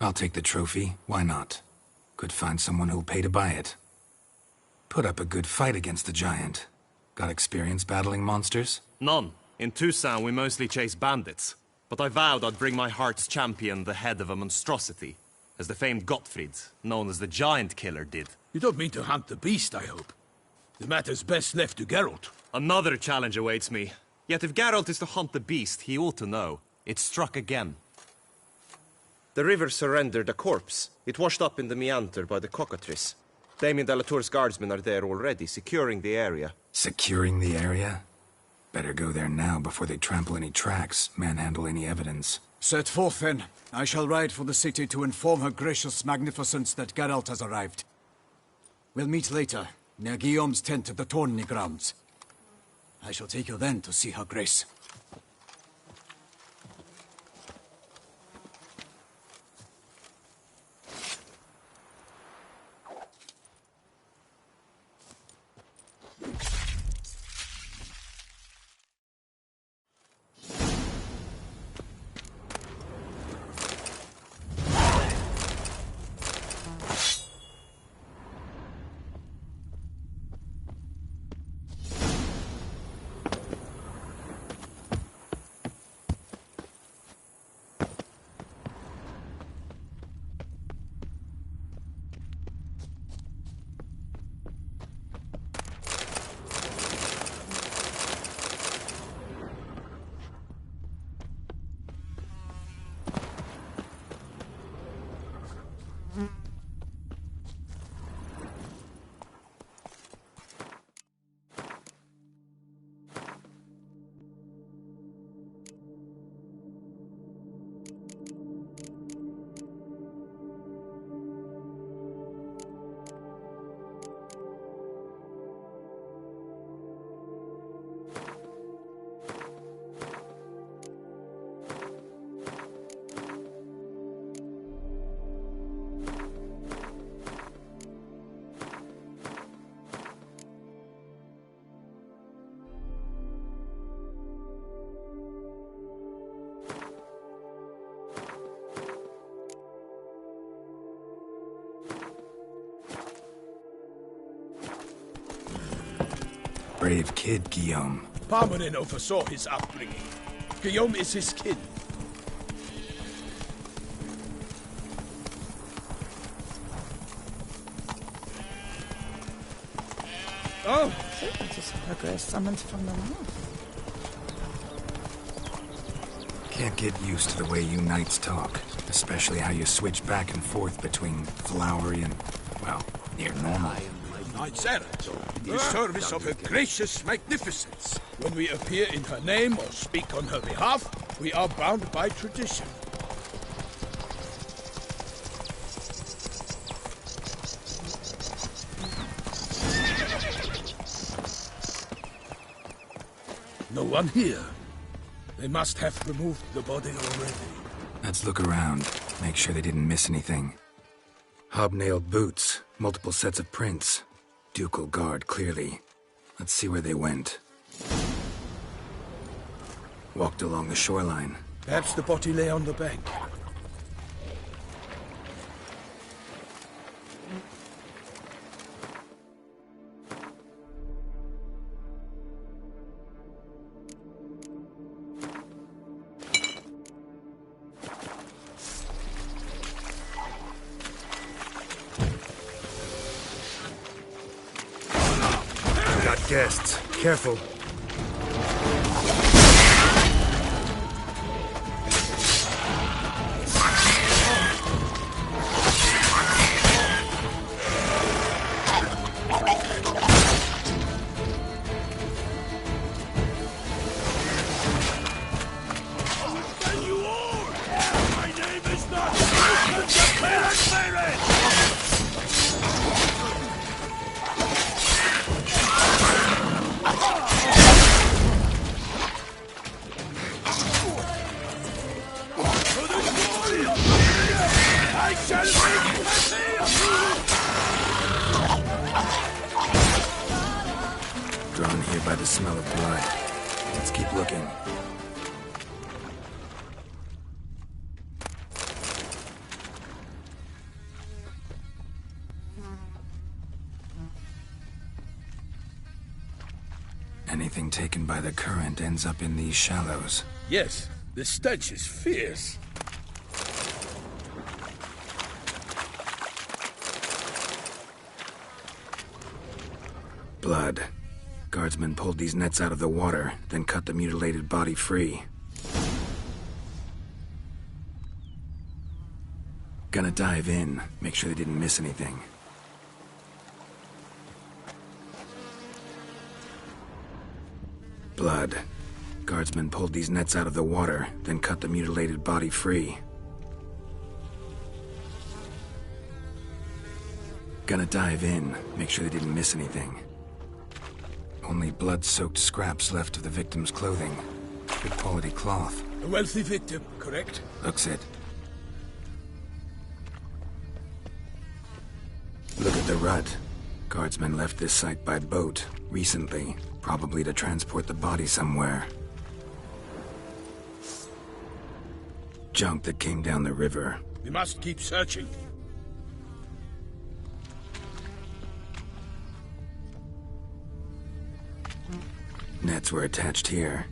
I'll take the trophy. Why not? Could find someone who'll pay to buy it. Put up a good fight against the giant. Got experience battling monsters? None. In Toussaint, we mostly chase bandits. But I vowed I'd bring my heart's champion the head of a monstrosity, as the famed Gottfried, known as the Giant Killer, did. You don't mean to hunt the beast, I hope. The matter's best left to Geralt. Another challenge awaits me. Yet if Geralt is to hunt the beast, he ought to know. It struck again. The river surrendered a corpse. It washed up in the meander by the cockatrice. Damien de la Tour's guardsmen are there already, securing the area. Securing the area? Better go there now before they trample any tracks, manhandle any evidence. Set forth, then. I shall ride for the city to inform her gracious magnificence that Geralt has arrived. We'll meet later, near Guillaume's tent at the Tourney grounds. I shall take you then to see her grace. Brave kid, Guillaume. Parmanin oversaw his upbringing. Guillaume is his kin. Oh, that is Hugger summoned from the north. Can't get used to the way you knights talk, especially how you switch back and forth between flowery and, well, near normal. Knights errant, in the service of her gracious magnificence. When we appear in her name or speak on her behalf, we are bound by tradition. No one here. They must have removed the body already. Let's look around, make sure they didn't miss anything. Hobnailed boots, multiple sets of prints. Ducal guard, clearly. Let's see where they went. Walked along the shoreline. Perhaps the body lay on the bank. Got guests. Careful. Drawn here by the smell of blood. Let's keep looking. Anything taken by the current ends up in these shallows. Yes, the stench is fierce. Blood. Guardsmen pulled these nets out of the water, then cut the mutilated body free. Gonna dive in, make sure they didn't miss anything. Blood. Guardsmen pulled these nets out of the water, then cut the mutilated body free. Gonna dive in, make sure they didn't miss anything. Only blood-soaked scraps left of the victim's clothing. Good quality cloth. A wealthy victim, correct? Looks it. Look at the rut. Guardsmen left this site by boat, recently, probably to transport the body somewhere. Junk that came down the river. We must keep searching. Nets were attached here.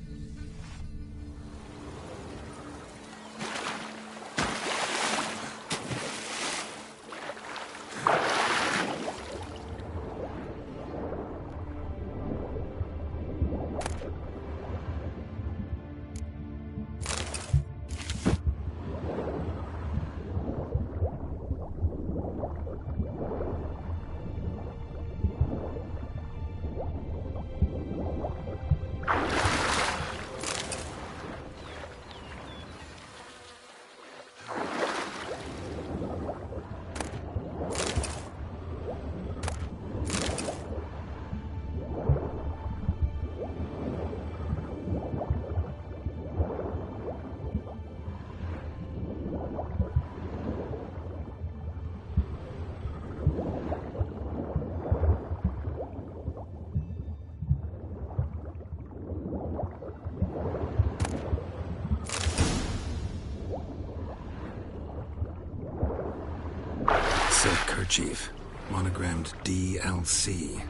Silk kerchief, monogrammed DLC.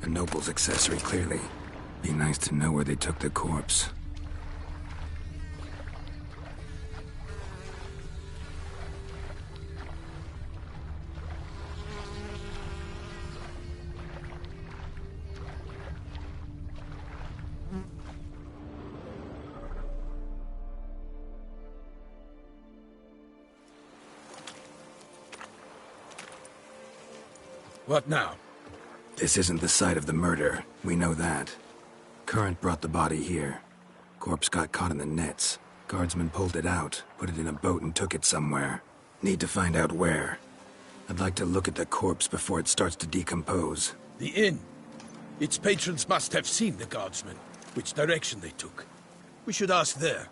A noble's accessory, clearly. Be nice to know where they took the corpse. What now? This isn't the site of the murder. We know that. Current brought the body here. Corpse got caught in the nets. Guardsmen pulled it out, put it in a boat and took it somewhere. Need to find out where. I'd like to look at the corpse before it starts to decompose. The inn. Its patrons must have seen the guardsmen. Which direction they took. We should ask there.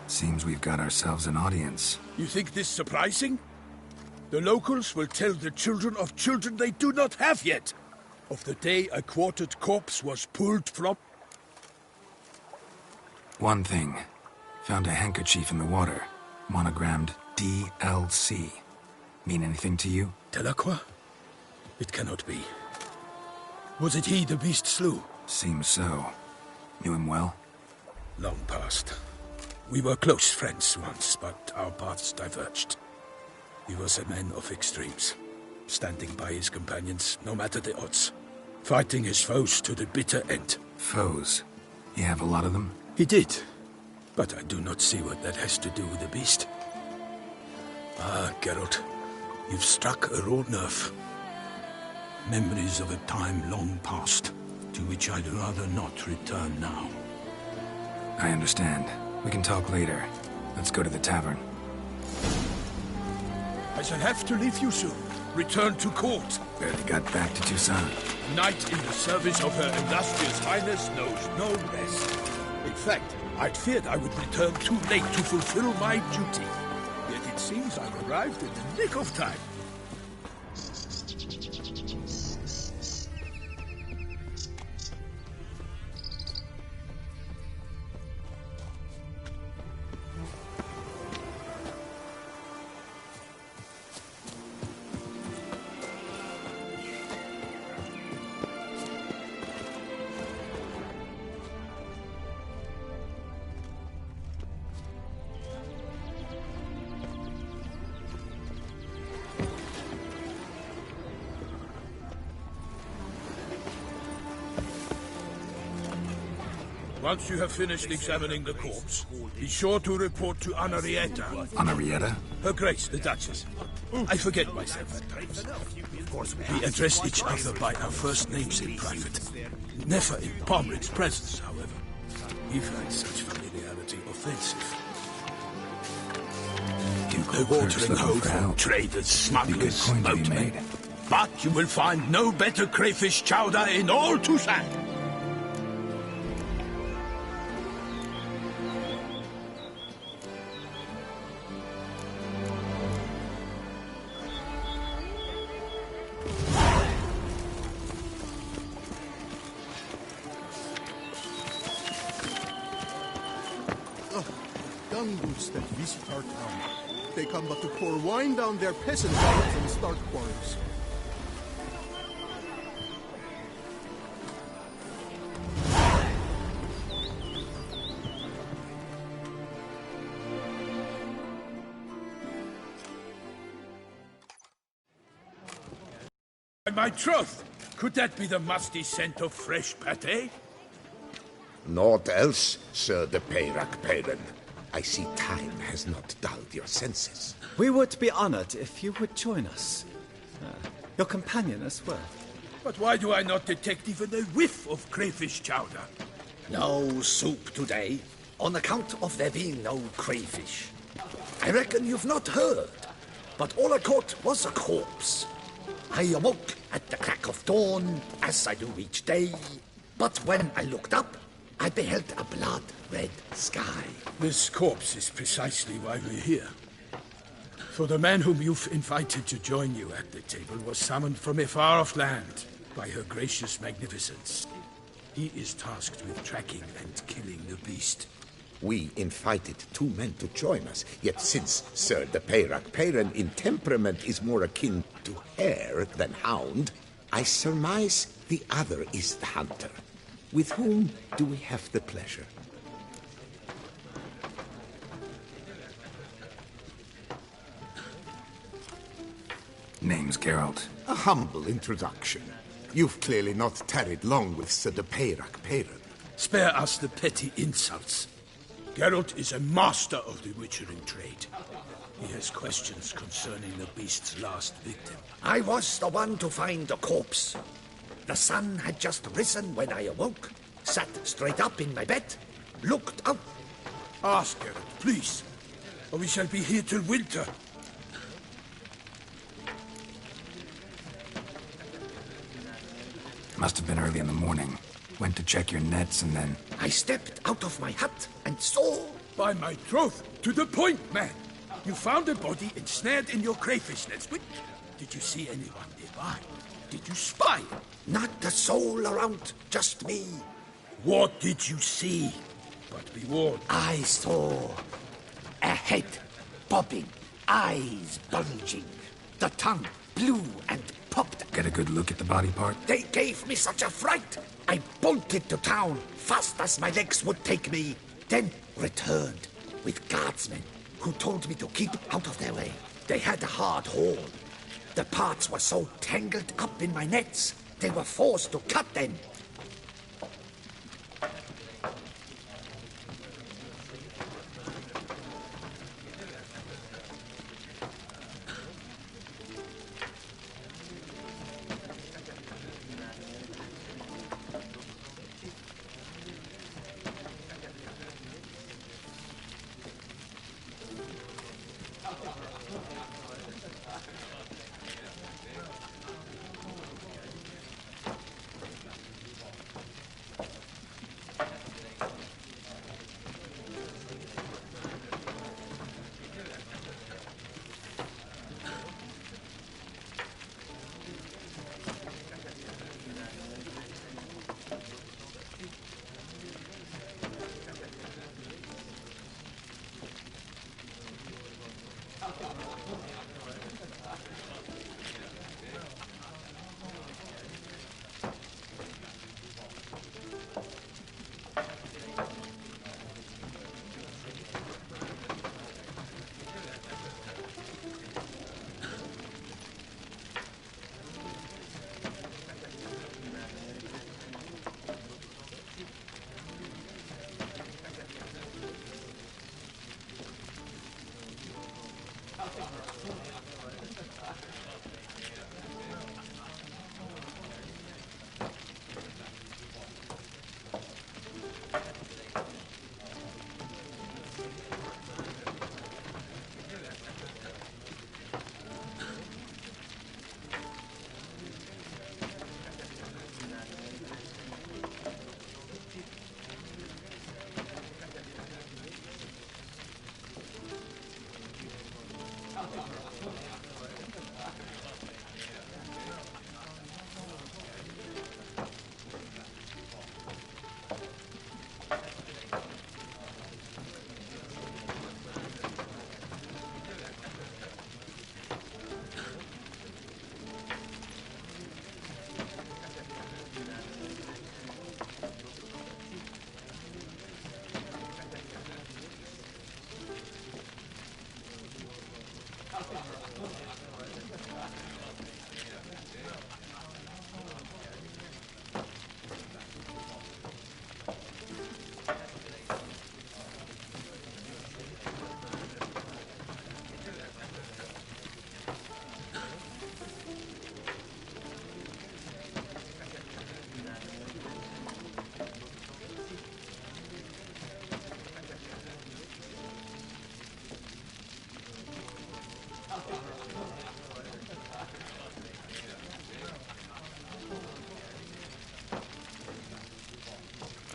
Seems we've got ourselves an audience. You think this surprising? The locals will tell the children of children they do not have yet, of the day a quartered corpse was pulled from... One thing. Found a handkerchief in the water. Monogrammed DLC. Mean anything to you? Delacroix? It cannot be. Was it he the beast slew? Seems so. Knew him well? Long past. We were close friends once, but our paths diverged. He was a man of extremes, standing by his companions, no matter the odds. Fighting his foes to the bitter end. Foes? You have a lot of them? He did, but I do not see what that has to do with the beast. Ah, Geralt, you've struck a raw nerve. Memories of a time long past, to which I'd rather not return now. I understand. We can talk later. Let's go to the tavern. I shall have to leave you soon. Return to court. Barely got back to Toussaint. A knight in the service of Her Illustrious Highness knows no rest. In fact, I'd feared I would return too late to fulfill my duty. Yet it seems I've arrived in the nick of time. Once you have finished examining the corpse, be sure to report to Anarietta. Anarietta? Her Grace, the Duchess. I forget myself at times. We address each other by our first names in private. Never in Pomrick's presence, however. We find such familiarity offensive. The watering hole for traders, smugglers, boatmen. But you will find no better crayfish chowder in all Toussaint. That visit our town. They come but to pour wine down their peasant mouths and start quarrels. My troth! Could that be the musty scent of fresh pâté? Naught else, Sir de Peyrac-Peyran. I see time has not dulled your senses. We would be honored if you would join us. Your companion as well. But why do I not detect even a whiff of crayfish chowder? No soup today, on account of there being no crayfish. I reckon you've not heard, but all I caught was a corpse. I awoke at the crack of dawn, as I do each day, but when I looked up, I beheld a blood-red sky. This corpse is precisely why we're here. For the man whom you've invited to join you at the table was summoned from a far-off land by her gracious magnificence. He is tasked with tracking and killing the beast. We invited two men to join us, yet since Sir de Peyrac-Peyran in temperament is more akin to hare than hound, I surmise the other is the hunter. With whom do we have the pleasure? Name's Geralt. A humble introduction. You've clearly not tarried long with Sir de Peyrac-Peyran. Spare us the petty insults. Geralt is a master of the witchering trade. He has questions concerning the beast's last victim. I was the one to find the corpse. The sun had just risen when I awoke, sat straight up in my bed, looked out. Ask Geralt, please, or we shall be here till winter. Must have been early in the morning. Went to check your nets and then... I stepped out of my hut and saw... By my troth, to the point, man! You found a body ensnared in your crayfish nets. But did you see anyone nearby? Did you spy? Not a soul around, just me. What did you see? But be warned. I saw a head bobbing, eyes bulging, the tongue blue and popped. Get a good look at the body part? They gave me such a fright. I bolted to town fast as my legs would take me, then returned with guardsmen who told me to keep out of their way. They had a hard hold. The parts were so tangled up in my nets, they were forced to cut them.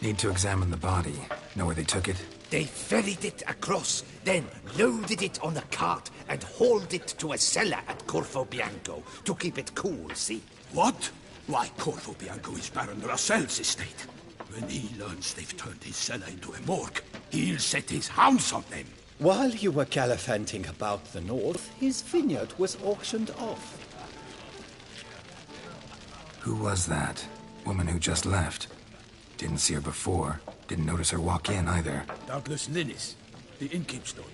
Need to examine the body. Know where they took it? They ferried it across, then loaded it on a cart and hauled it to a cellar at Corvo Bianco to keep it cool, see? What? Why, Corvo Bianco is Baron Russell's estate. When he learns they've turned his cellar into a morgue, he'll set his hounds on them. While you were gallivanting about the north, his vineyard was auctioned off. Who was that? Woman who just left. Didn't see her before. Didn't notice her walk in either. Doubtless Linnis, the innkeep's daughter.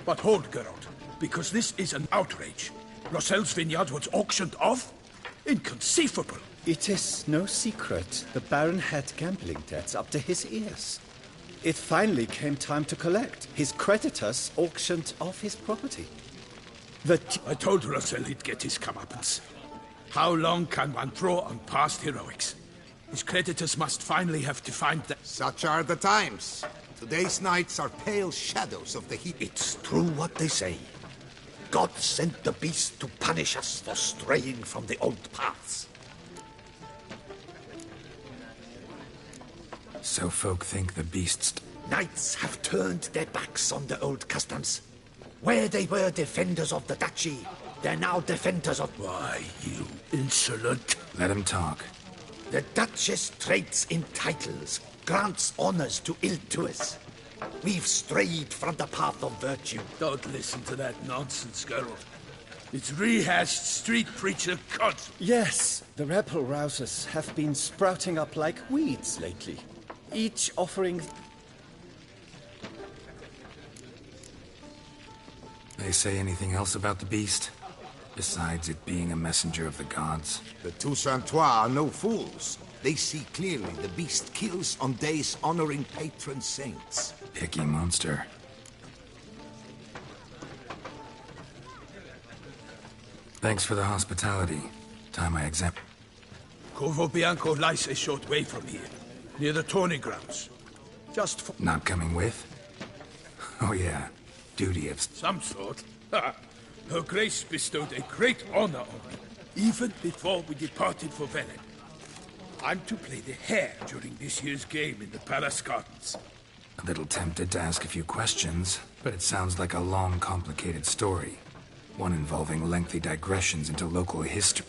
But hold, Geralt, because this is an outrage. Russell's vineyard was auctioned off? Inconceivable. It is no secret the Baron had gambling debts up to his ears. It finally came time to collect. His creditors auctioned off his property. I told Russell he'd get his comeuppance. How long can one draw on past heroics? His creditors must finally have to find the... Such are the times. Today's nights are pale shadows of the heat. It's true what they say. God sent the beast to punish us for straying from the old paths. So folk think the beasts... Knights have turned their backs on the old customs. Where they were defenders of the duchy, they're now defenders of... Why, you insolent... Let him talk. The Duchess trades in titles, grants honors to ill-doers. We've strayed from the path of virtue. Don't listen to that nonsense, Geralt. It's rehashed street preacher cod. Yes, the rebel rousers have been sprouting up like weeds lately, each offering... They say anything else about the beast? Besides it being a messenger of the gods? The Toussaintois are no fools. They see clearly the beast kills on days honoring patron saints. Picky monster. Thanks for the hospitality. Time I examine. Corvo Bianco lies a short way from here, near the tourney grounds. Just for... Not coming with? Oh yeah, duty of... Some sort. Her Grace bestowed a great honor on me, even before we departed for Velen. I'm to play the hare during this year's game in the palace gardens. A little tempted to ask a few questions, but it sounds like a long, complicated story. One involving lengthy digressions into local history.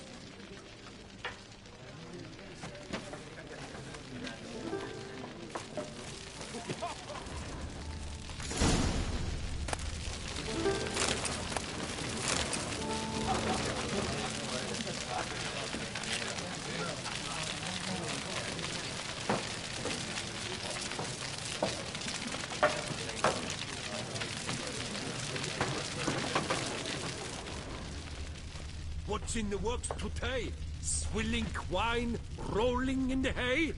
What's in the works today? Swilling wine, rolling in the hay?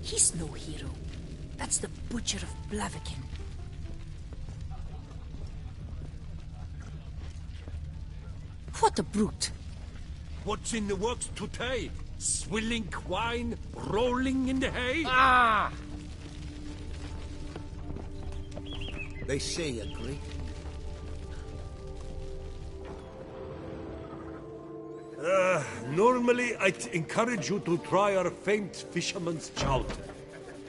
He's no hero. That's the Butcher of Blaviken. What a brute! What's in the works today? Swilling wine, rolling in the hay? Ah! They say a great... Normally I'd encourage you to try our famed fisherman's chowder.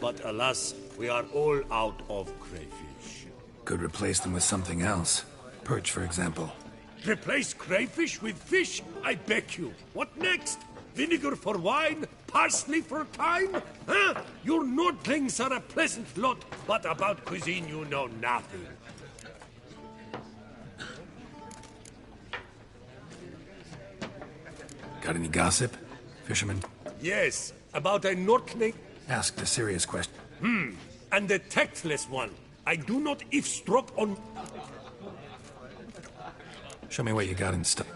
But alas, we are all out of crayfish. Could replace them with something else. Perch, for example. Replace crayfish with fish? I beg you. What next? Vinegar for wine? Parsley for thyme? Huh? Your Nordlings are a pleasant lot, but about cuisine you know nothing. Got any gossip, fisherman? Yes, about a Nordling... Asked a serious question. And a tactless one. I do not eavesdrop on... Show me what you got in stock.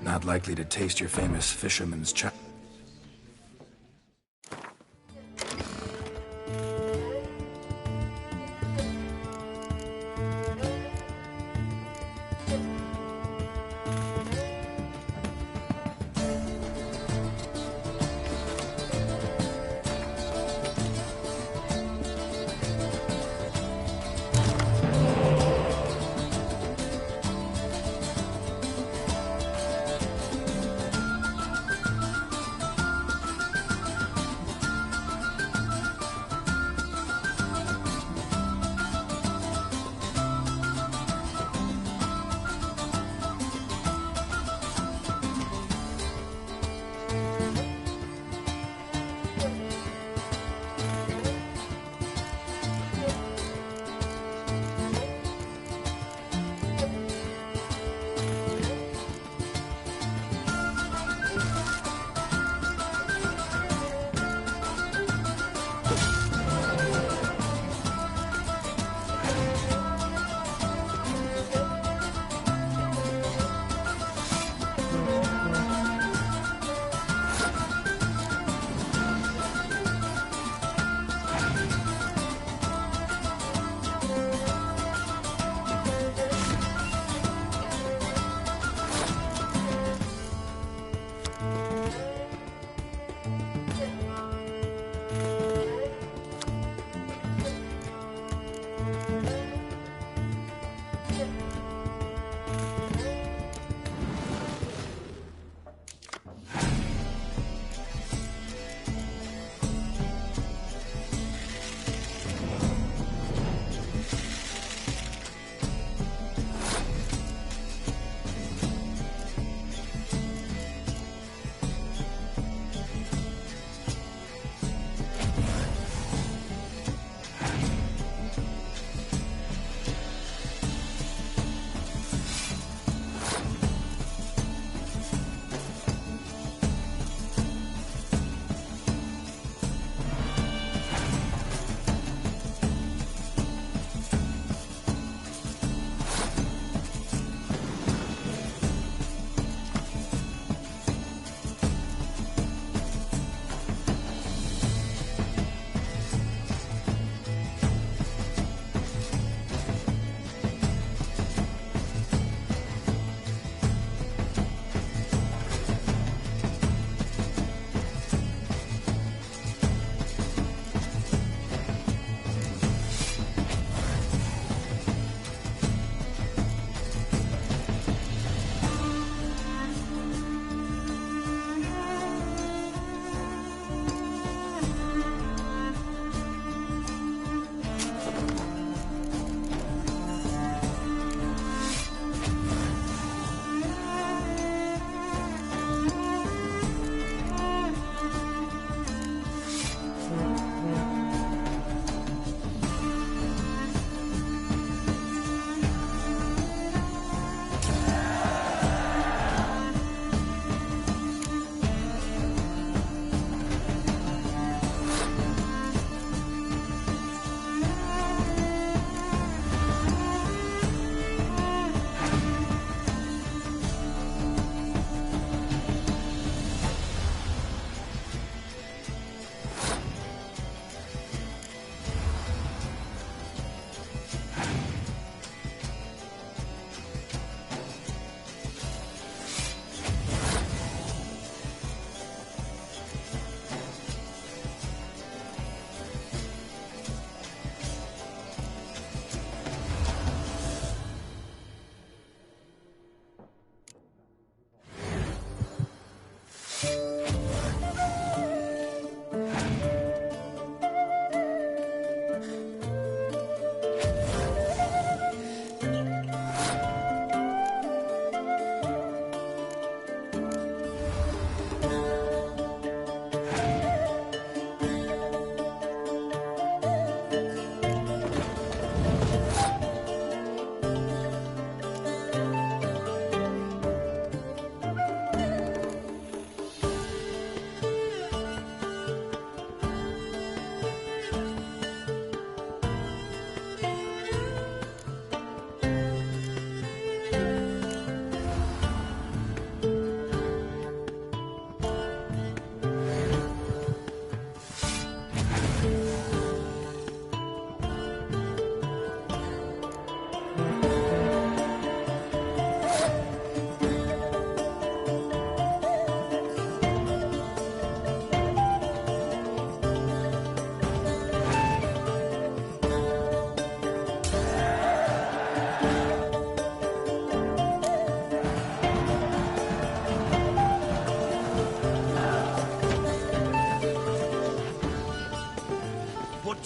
Not likely to taste your famous fisherman's chow.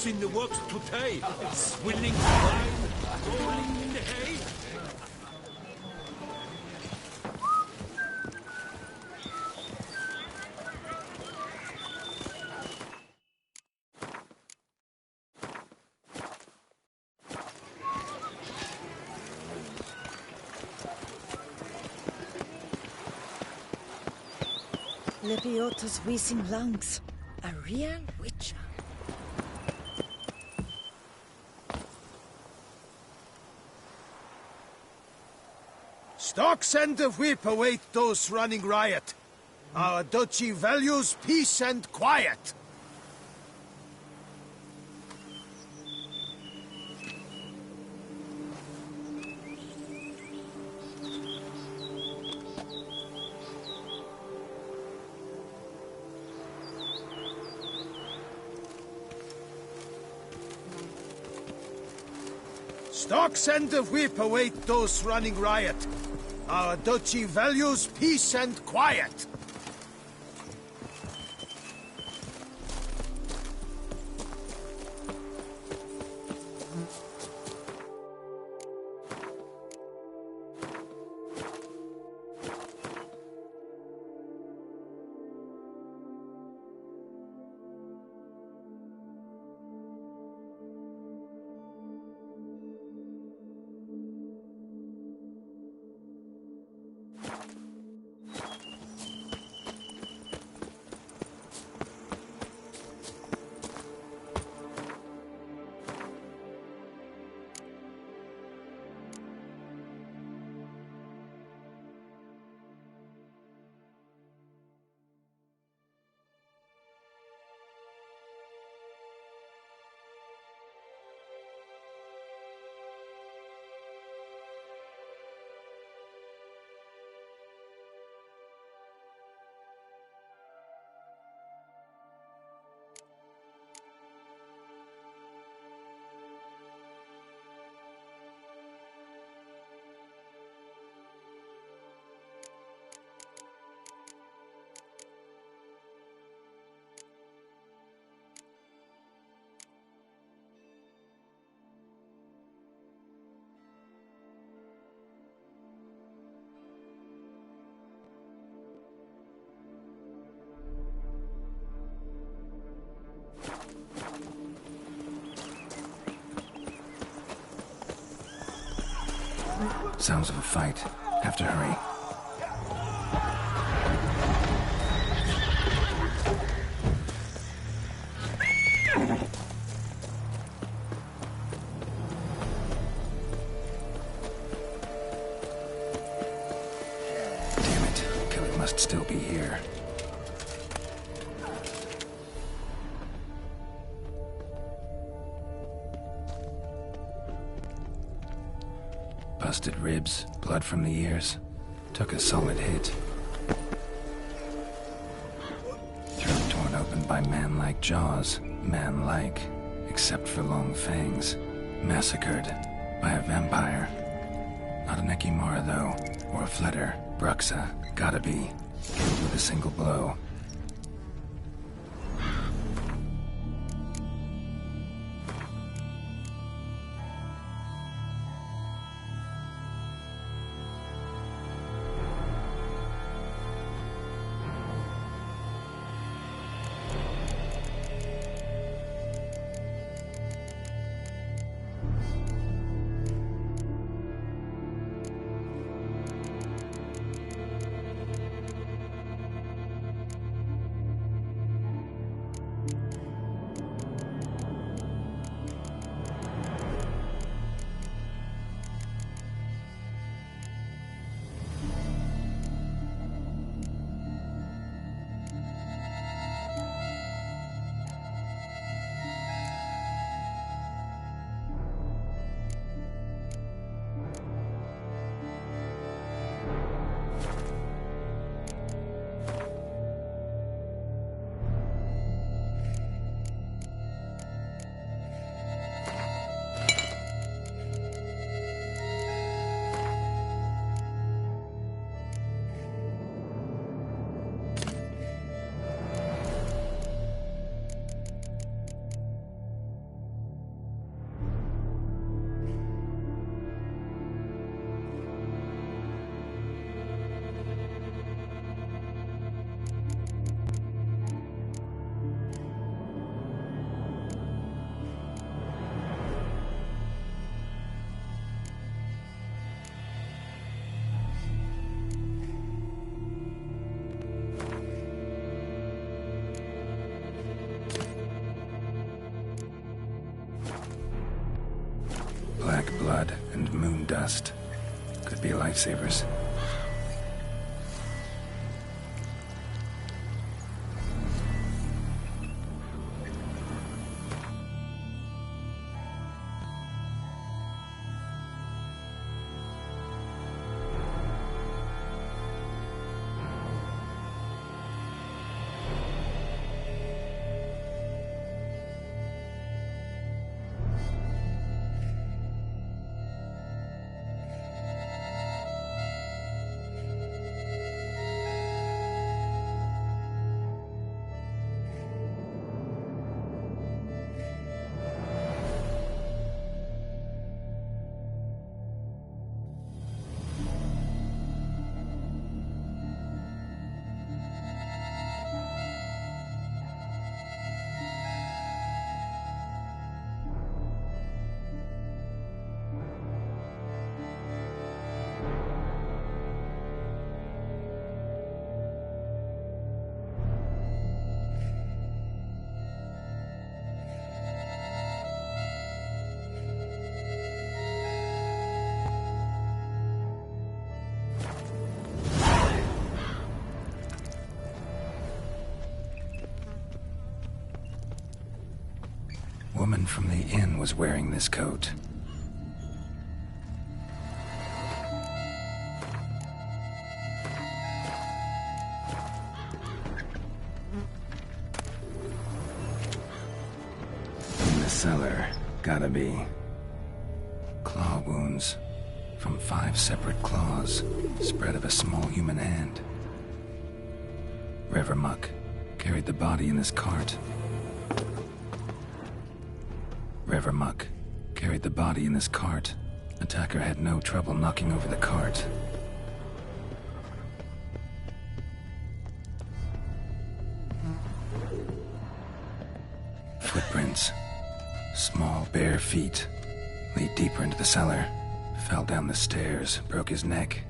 what's in the works today? Swilling wine, rolling in the hay? Lebiota's wheezing lungs. A real witcher. Stocks and the whip await those running riot. Our duchy values peace and quiet. Stocks and the whip await those running riot. Our duchy values peace and quiet. Sounds of a fight. Have to hurry. Damn it. Killer must still be here. Busted ribs, blood from the ears. Took a solid hit. Throat torn open by man-like jaws. Man-like, except for long fangs. Massacred by a vampire. Not an Ekimara, though, or a Fletter. Bruxa, gotta be. Killed with a single blow. blood and moon dust. Could be lifesavers. Woman from the inn was wearing this coat. In the cellar, gotta be. Claw wounds from 5 separate claws, spread of a small human hand. Rever Muck carried the body in his cart. Rever Muck carried the body in his cart. Attacker had no trouble knocking over the cart. Footprints. Small, bare feet. Lead deeper into the cellar. Fell down the stairs, broke his neck.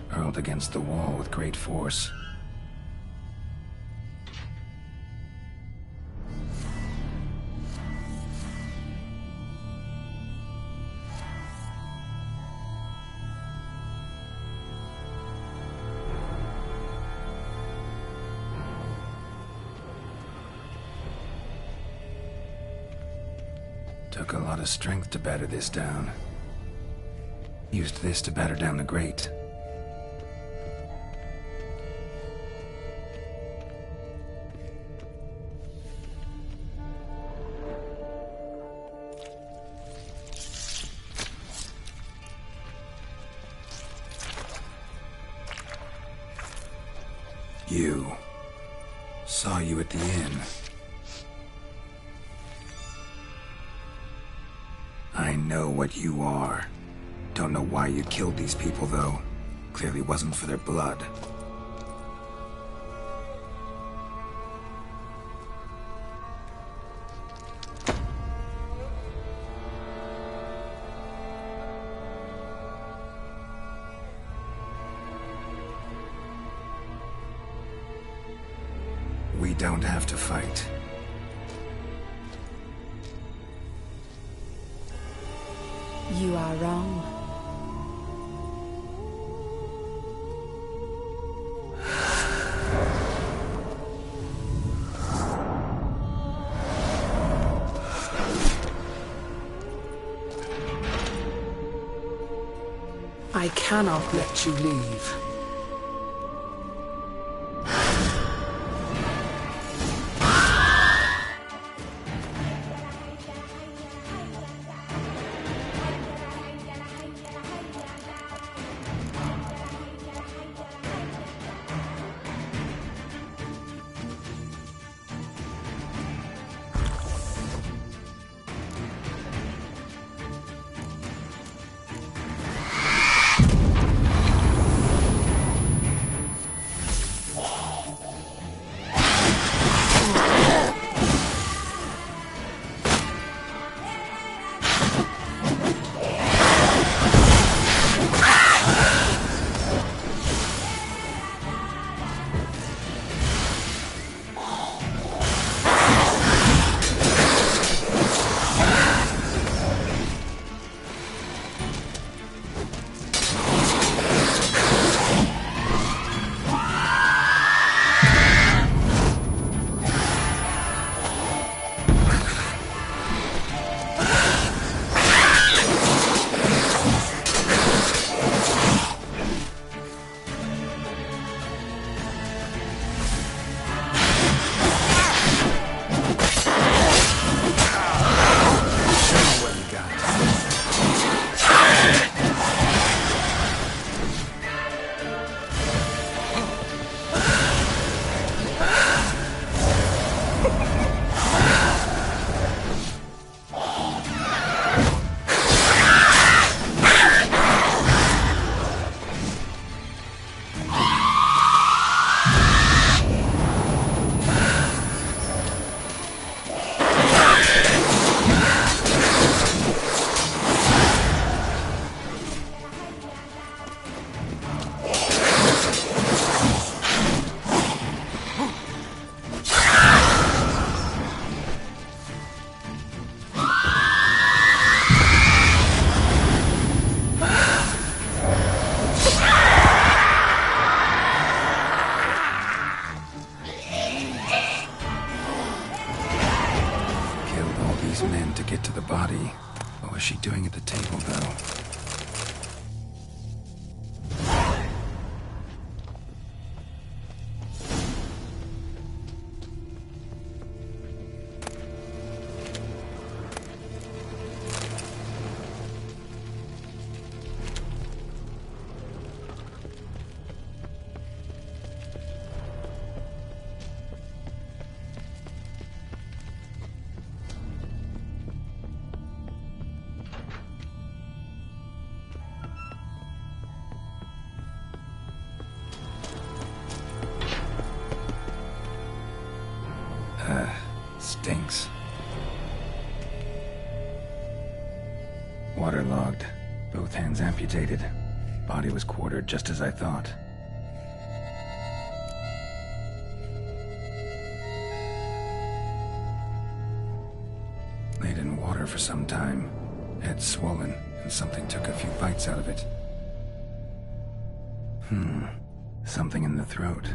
Hurled against the wall with great force. Took a lot of strength to batter this down. Used this to batter down the grate. You. Saw you at the inn. I know what you are. Don't know why you killed these people, though. Clearly wasn't for their blood. We don't have to fight. You are wrong. I cannot let you leave. waterlogged, both hands amputated. Body was quartered just as I thought. Laid in water for some time. Head swollen, and something took a few bites out of it. Something in the throat.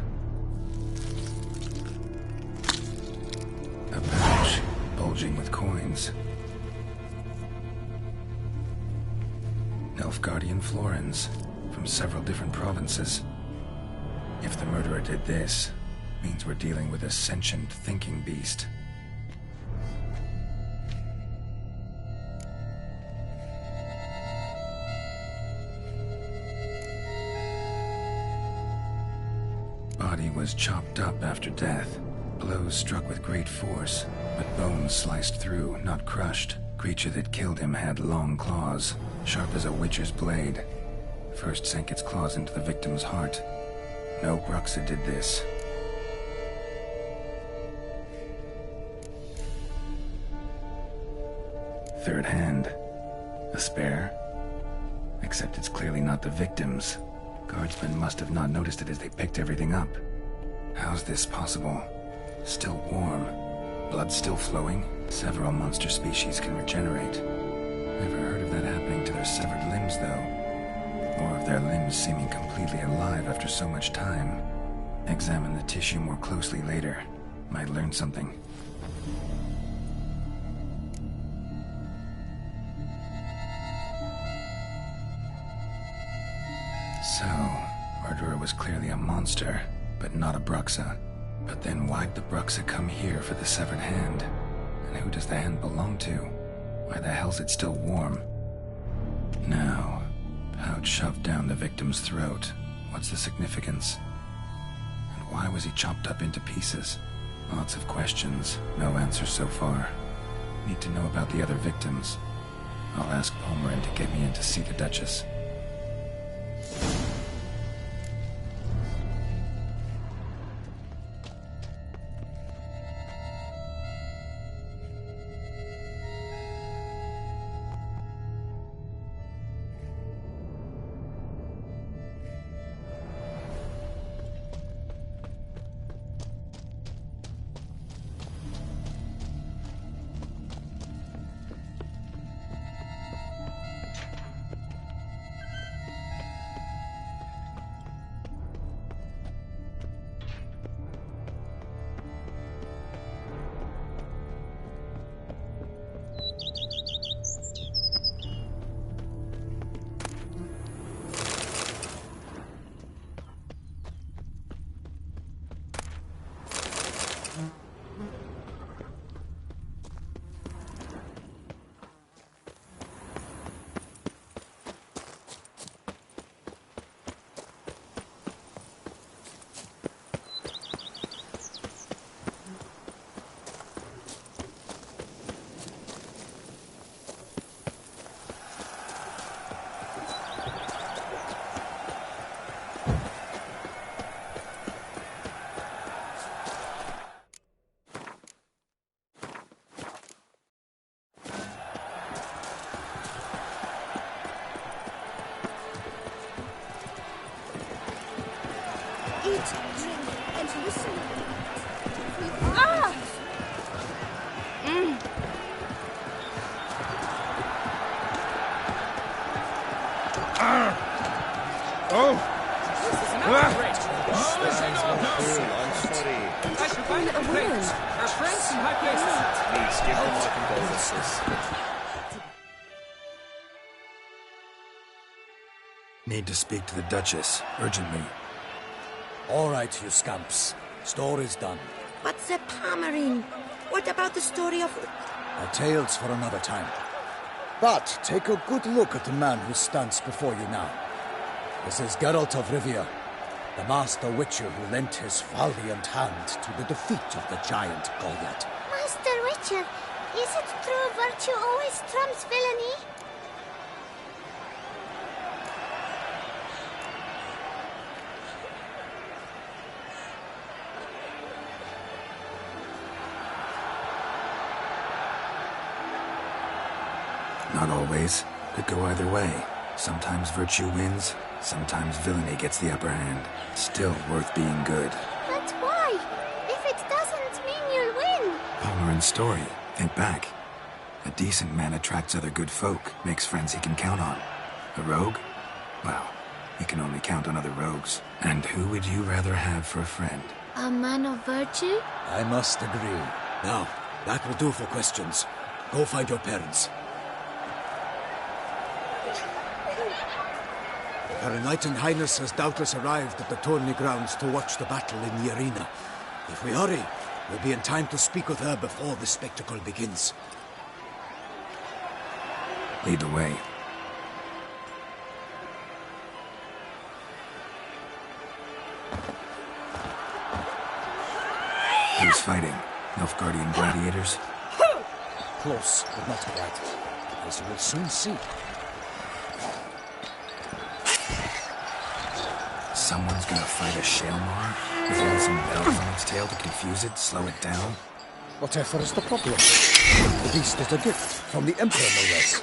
A pouch, bulging with coins. Nilfgaardian florins, from several different provinces. If the murderer did this, means we're dealing with a sentient thinking beast. Body was chopped up after death. Blows struck with great force, but bones sliced through, not crushed. Creature that killed him had long claws, sharp as a witcher's blade. First sank its claws into the victim's heart. No Bruxa did this. Third hand. A spare? Except it's clearly not the victim's. Guardsmen must have not noticed it as they picked everything up. How's this possible? Still warm. Blood still flowing? Several monster species can regenerate. Never heard of that happening to their severed limbs, though. Or of their limbs seeming completely alive after so much time. Examine the tissue more closely later. Might learn something. So, murderer was clearly a monster, but not a Bruxa. But then why'd the Bruxa come here for the severed hand? And who does the hand belong to? Why the hell's it still warm? Now, pouch shoved down the victim's throat. What's the significance? And why was he chopped up into pieces? Lots of questions, no answers so far. Need to know about the other victims. I'll ask Palmerin to get me in to see the Duchess. Need to speak to the Duchess, urgently. All right, you scamps. Story's done. But the Palmerin, what about the story of... Our tales for another time. But take a good look at the man who stands before you now. This is Geralt of Rivia, the master witcher who lent his valiant hand to the defeat of the giant Goliath. Master Witcher, is it true virtue always trumps villainy? Not always. Could go either way. Sometimes virtue wins, sometimes villainy gets the upper hand. Still worth being good. But why? If it doesn't mean you'll win. Palmerin's story. Think back. A decent man attracts other good folk, makes friends he can count on. A rogue? Well, he can only count on other rogues. And who would you rather have for a friend? A man of virtue? I must agree. Now, that will do for questions. Go find your parents. Her Enlightened Highness has doubtless arrived at the tourney grounds to watch the battle in the arena. If we hurry, we'll be in time to speak with her before the spectacle begins. Lead the way. Who's fighting? Nilfgaardian gladiators? Close, but not quite. As you will soon see. Someone's gonna fight a Shaelmar? With some bells on its tail to confuse it, slow it down? Whatever is the problem? The beast is a gift from the Emperor, no less.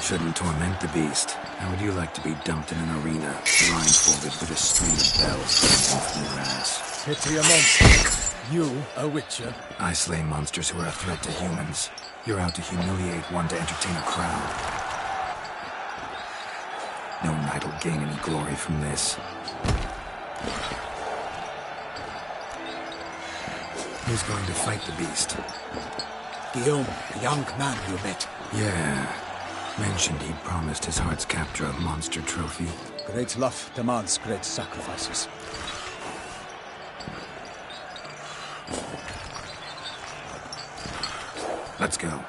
Shouldn't torment the beast. How would you like to be dumped in an arena, blindfolded with a string of bells off your ass? Pity a monster. You, a witcher? I slay monsters who are a threat to humans. You're out to humiliate one to entertain a crowd. No knight will gain any glory from this. Who's going to fight the beast? Guillaume, the young man you met. Yeah. Mentioned he'd promised his heart's capture a monster trophy. Great love demands great sacrifices. Let's go.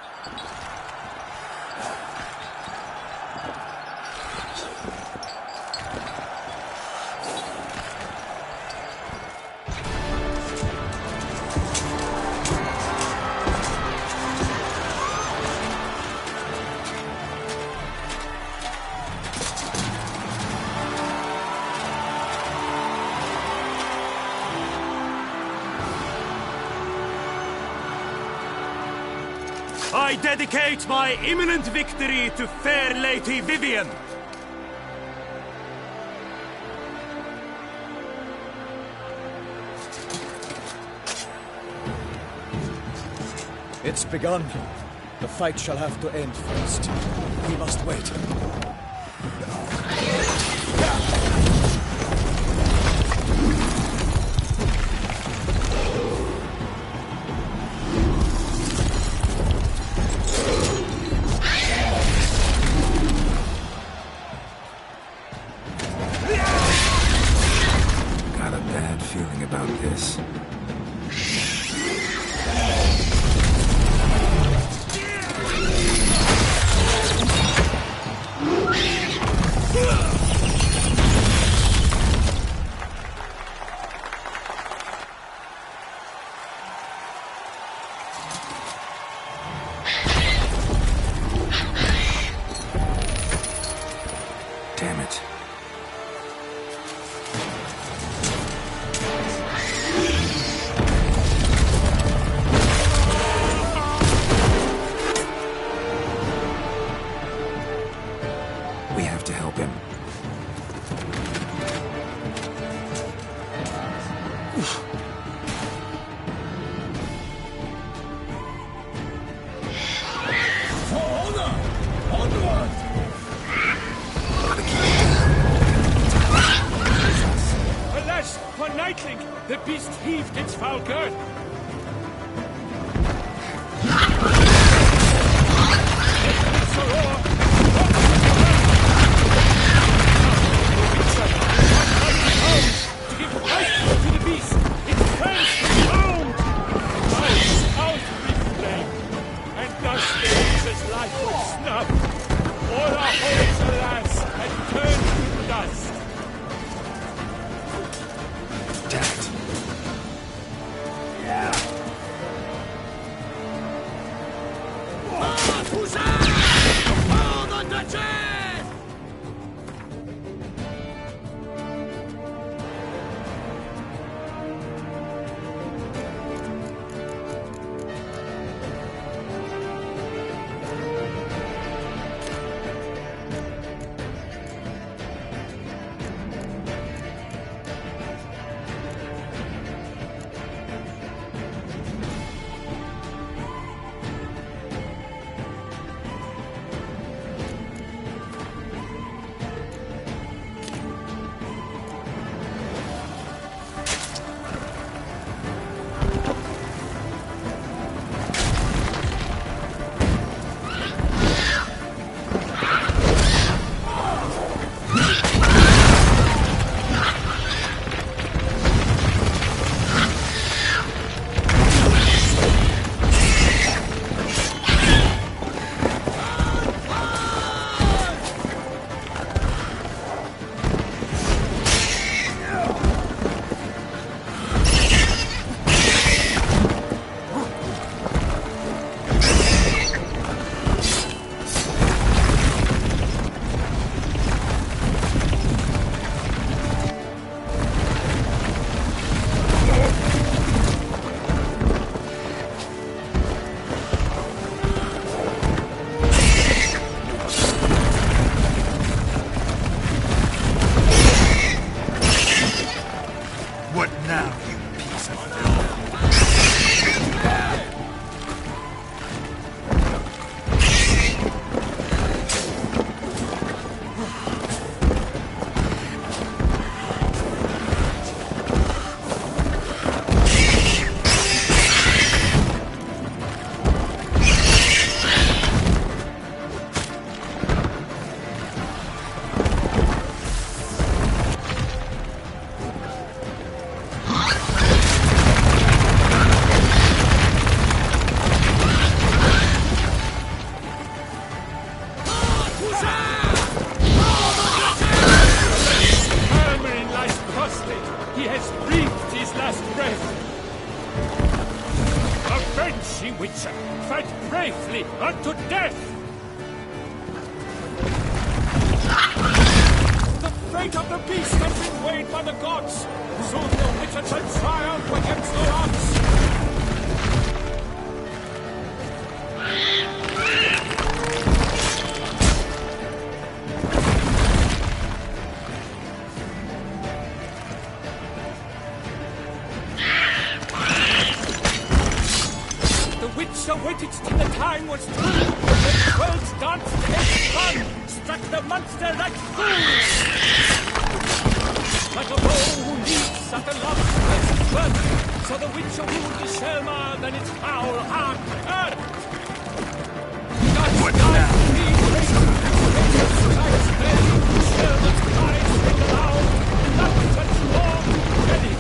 I dedicate my imminent victory to fair Lady Vivian. It's begun. The fight shall have to end first. We must wait. Got a bad feeling about this. Damn it. We have to help him. For honor! Onward! Alas, for Nightling, the beast heaved its foul girth. To give life to the beast, its fangs round, eyes out with flame, and thus Elisa's life was snuffed. All our hopes, alas, had turned to dust. Damn it. bravely unto death! The fate of the beast has been weighed by the gods! Soon the Witcher shall triumph against the odds! Waited till the time was through. The world's dance takes fun, struck the monster like fools. Like a bow who leaps at the lobster's birth, so the Witcher wound the Selma, then its foul heart hurt. What now? Strikes then, Selma's cries ring loud, not such long ready.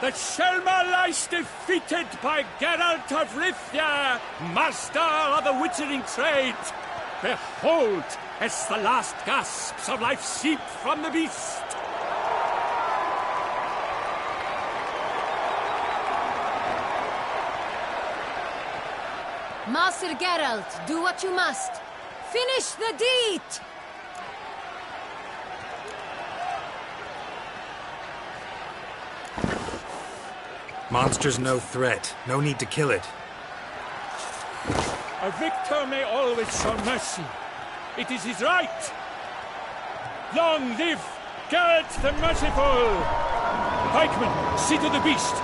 that Selma lies defeated by Geralt of Rivia, master of the witchering trade. Behold, as the last gasps of life seep from the beast. Master Geralt, do what you must. Finish the deed! Monster's no threat. No need to kill it. A victor may always show mercy. It is his right. Long live Geralt the Merciful! Pikemen, see to the beast.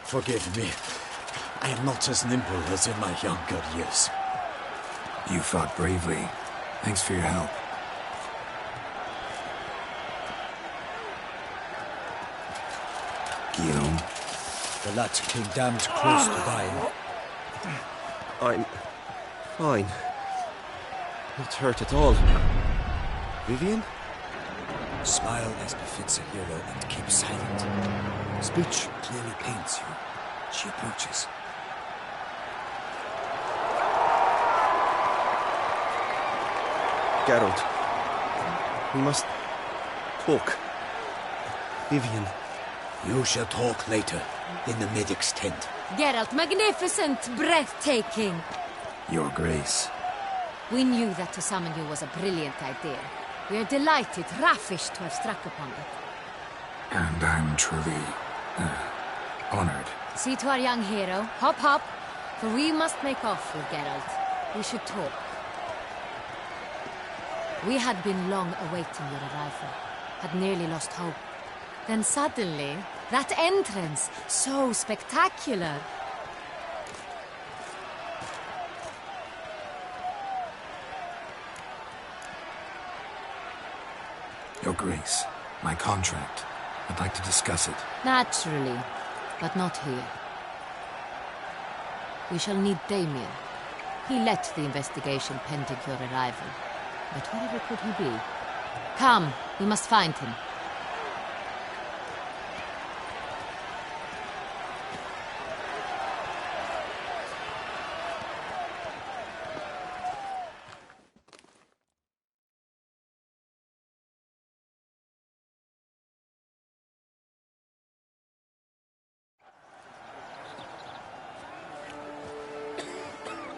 Forgive me. I am not as nimble as in my younger years. You fought bravely. Thanks for your help. Guillaume? The lad came damned close to dying. I'm fine. Not hurt at all. Vivian? Smile as befits a hero and keep silent. Speech clearly pains you. She approaches. Geralt. We must talk. Vivian. You shall talk later, in the medic's tent. Geralt, magnificent, breathtaking. Your Grace. We knew that to summon you was a brilliant idea. We are delighted, ravished to have struck upon it. And I'm truly, honored. See to our young hero. Hop, hop. For we must make off with Geralt. We should talk. We had been long awaiting your arrival. Had nearly lost hope. Then suddenly, that entrance, so spectacular. Your Grace, my contract. I'd like to discuss it. Naturally, but not here. We shall need Damien. He led the investigation pending your arrival. But wherever could he be? Come, we must find him.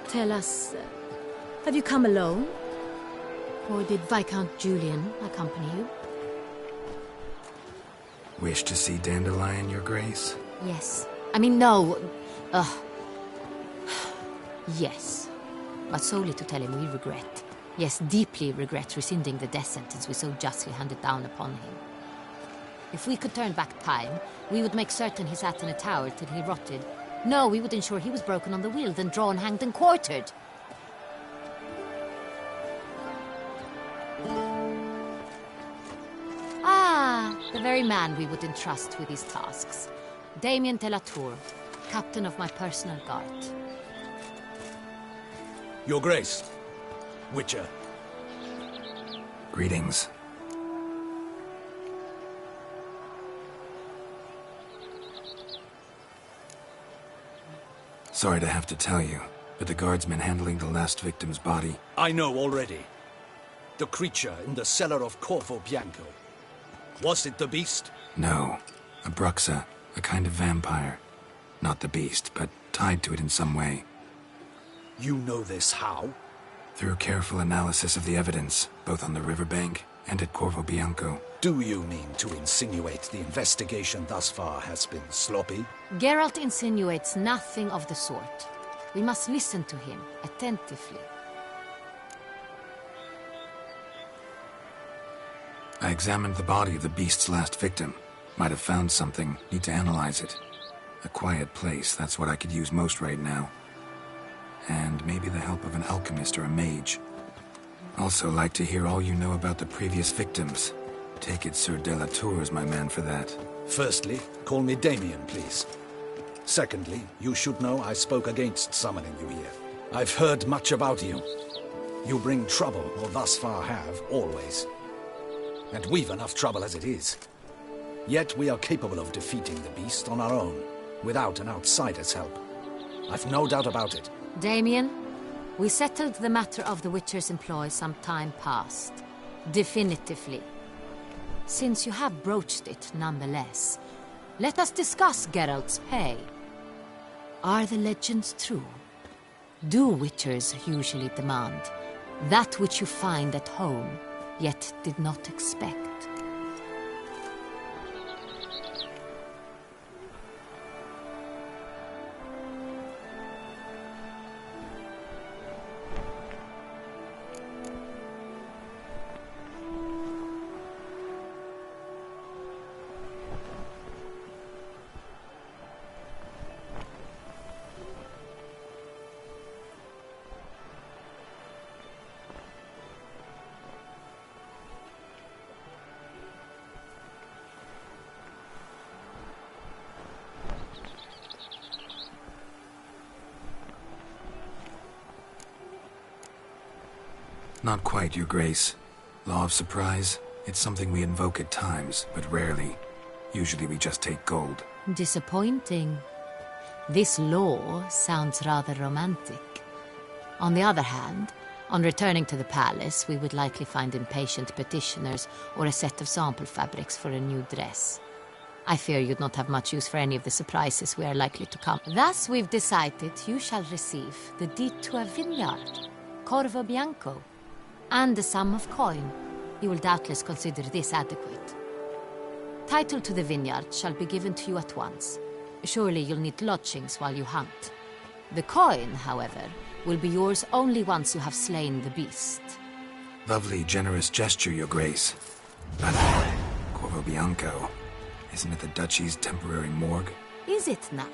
Tell us, have you come alone? Or did Viscount Julian accompany you? Wish to see Dandelion, Your Grace? Yes. I mean, no. Yes. But solely to tell him we regret. Yes, deeply regret rescinding the death sentence we so justly handed down upon him. If we could turn back time, we would make certain he sat in a tower till he rotted. No, we would ensure he was broken on the wheel, then drawn, hanged, and quartered. Ah, the very man we would entrust with these tasks. Damien de la Tour, captain of my personal guard. Your Grace, Witcher. Greetings. Sorry to have to tell you, but the guardsmen handling the last victim's body... I know already. The creature in the cellar of Corvo Bianco. Was it the beast? No. A Bruxa, a kind of vampire. Not the beast, but tied to it in some way. You know this how? Through careful analysis of the evidence, both on the riverbank and at Corvo Bianco. Do you mean to insinuate the investigation thus far has been sloppy? Geralt insinuates nothing of the sort. We must listen to him attentively. I examined the body of the beast's last victim. Might have found something, need to analyze it. A quiet place, that's what I could use most right now. And maybe the help of an alchemist or a mage. Also like to hear all you know about the previous victims. Take it Sir de la Tour is my man for that. Firstly, call me Damien, please. Secondly, you should know I spoke against summoning you here. I've heard much about you. You bring trouble, or thus far have, always. And we've enough trouble as it is. Yet we are capable of defeating the beast on our own, without an outsider's help. I've no doubt about it. Damien, we settled the matter of the Witcher's employ some time past. Definitively. Since you have broached it nonetheless, let us discuss Geralt's pay. Are the legends true? Do Witchers usually demand that which you find at home, yet did not expect? Not quite, Your Grace. Law of surprise, it's something we invoke at times, but rarely. Usually we just take gold. Disappointing. This law sounds rather romantic. On the other hand, on returning to the palace, we would likely find impatient petitioners or a set of sample fabrics for a new dress. I fear you'd not have much use for any of the surprises we are likely to come. Thus, we've decided you shall receive the deed to a vineyard, Corvo Bianco, and a sum of coin. You will doubtless consider this adequate. Title to the vineyard shall be given to you at once. Surely you'll need lodgings while you hunt. The coin, however, will be yours only once you have slain the beast. Lovely, generous gesture, Your Grace. But Corvo Bianco, isn't it the Duchy's temporary morgue? Is it now?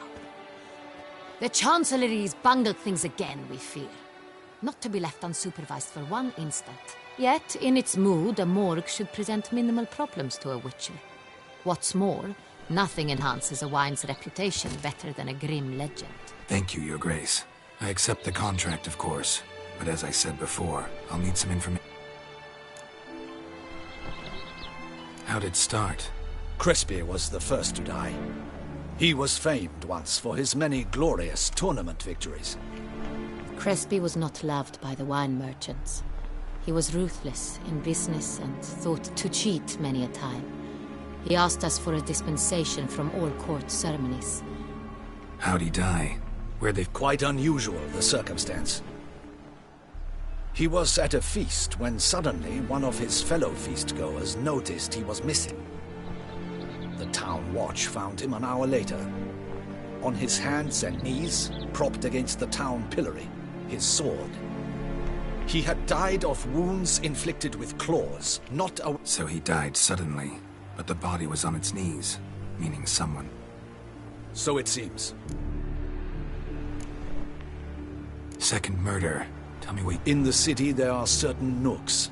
The Chancellery's bungled things again, we fear. Not to be left unsupervised for one instant. Yet, in its mood, a morgue should present minimal problems to a Witcher. What's more, nothing enhances a wine's reputation better than a grim legend. Thank you, Your Grace. I accept the contract, of course. But as I said before, I'll need some information. How'd it start? Crespi was the first to die. He was famed once for his many glorious tournament victories. Crespi was not loved by the wine merchants. He was ruthless in business and thought to cheat many a time. He asked us for a dispensation from all court ceremonies. How'd he die? Where'd they... Quite unusual, the circumstance. He was at a feast when suddenly one of his fellow feastgoers noticed he was missing. The town watch found him an hour later. On his hands and knees, propped against the town pillory, his sword. He had died of wounds inflicted with claws, not a... So he died suddenly, but the body was on its knees, meaning someone. So it seems. Second murder. Tell me what... In the city there are certain nooks.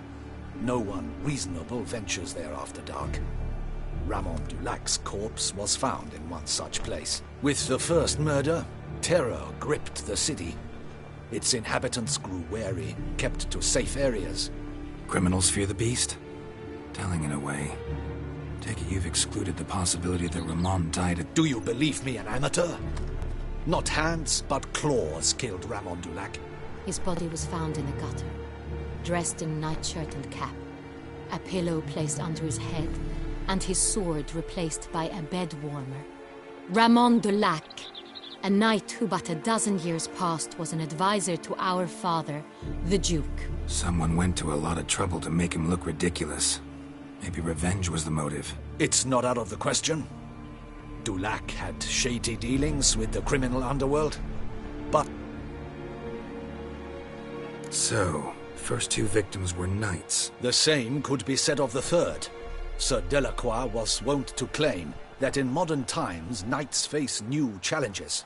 No one reasonable ventures there after dark. Ramon Dulac's corpse was found in one such place. With the first murder, terror gripped the city. Its inhabitants grew wary, kept to safe areas. Criminals fear the beast? Telling in a way. Take it you've excluded the possibility that Ramon died at... Do you believe me an amateur? Not hands, but claws killed Ramon Dulac. His body was found in a gutter, dressed in nightshirt and cap, a pillow placed under his head, and his sword replaced by a bed warmer. Ramon Dulac, a knight who but a dozen years past was an advisor to our father, the Duke. Someone went to a lot of trouble to make him look ridiculous. Maybe revenge was the motive. It's not out of the question. Dulac had shady dealings with the criminal underworld, but... So, first two victims were knights. The same could be said of the third. Sir Delacroix was wont to claim that in modern times knights face new challenges,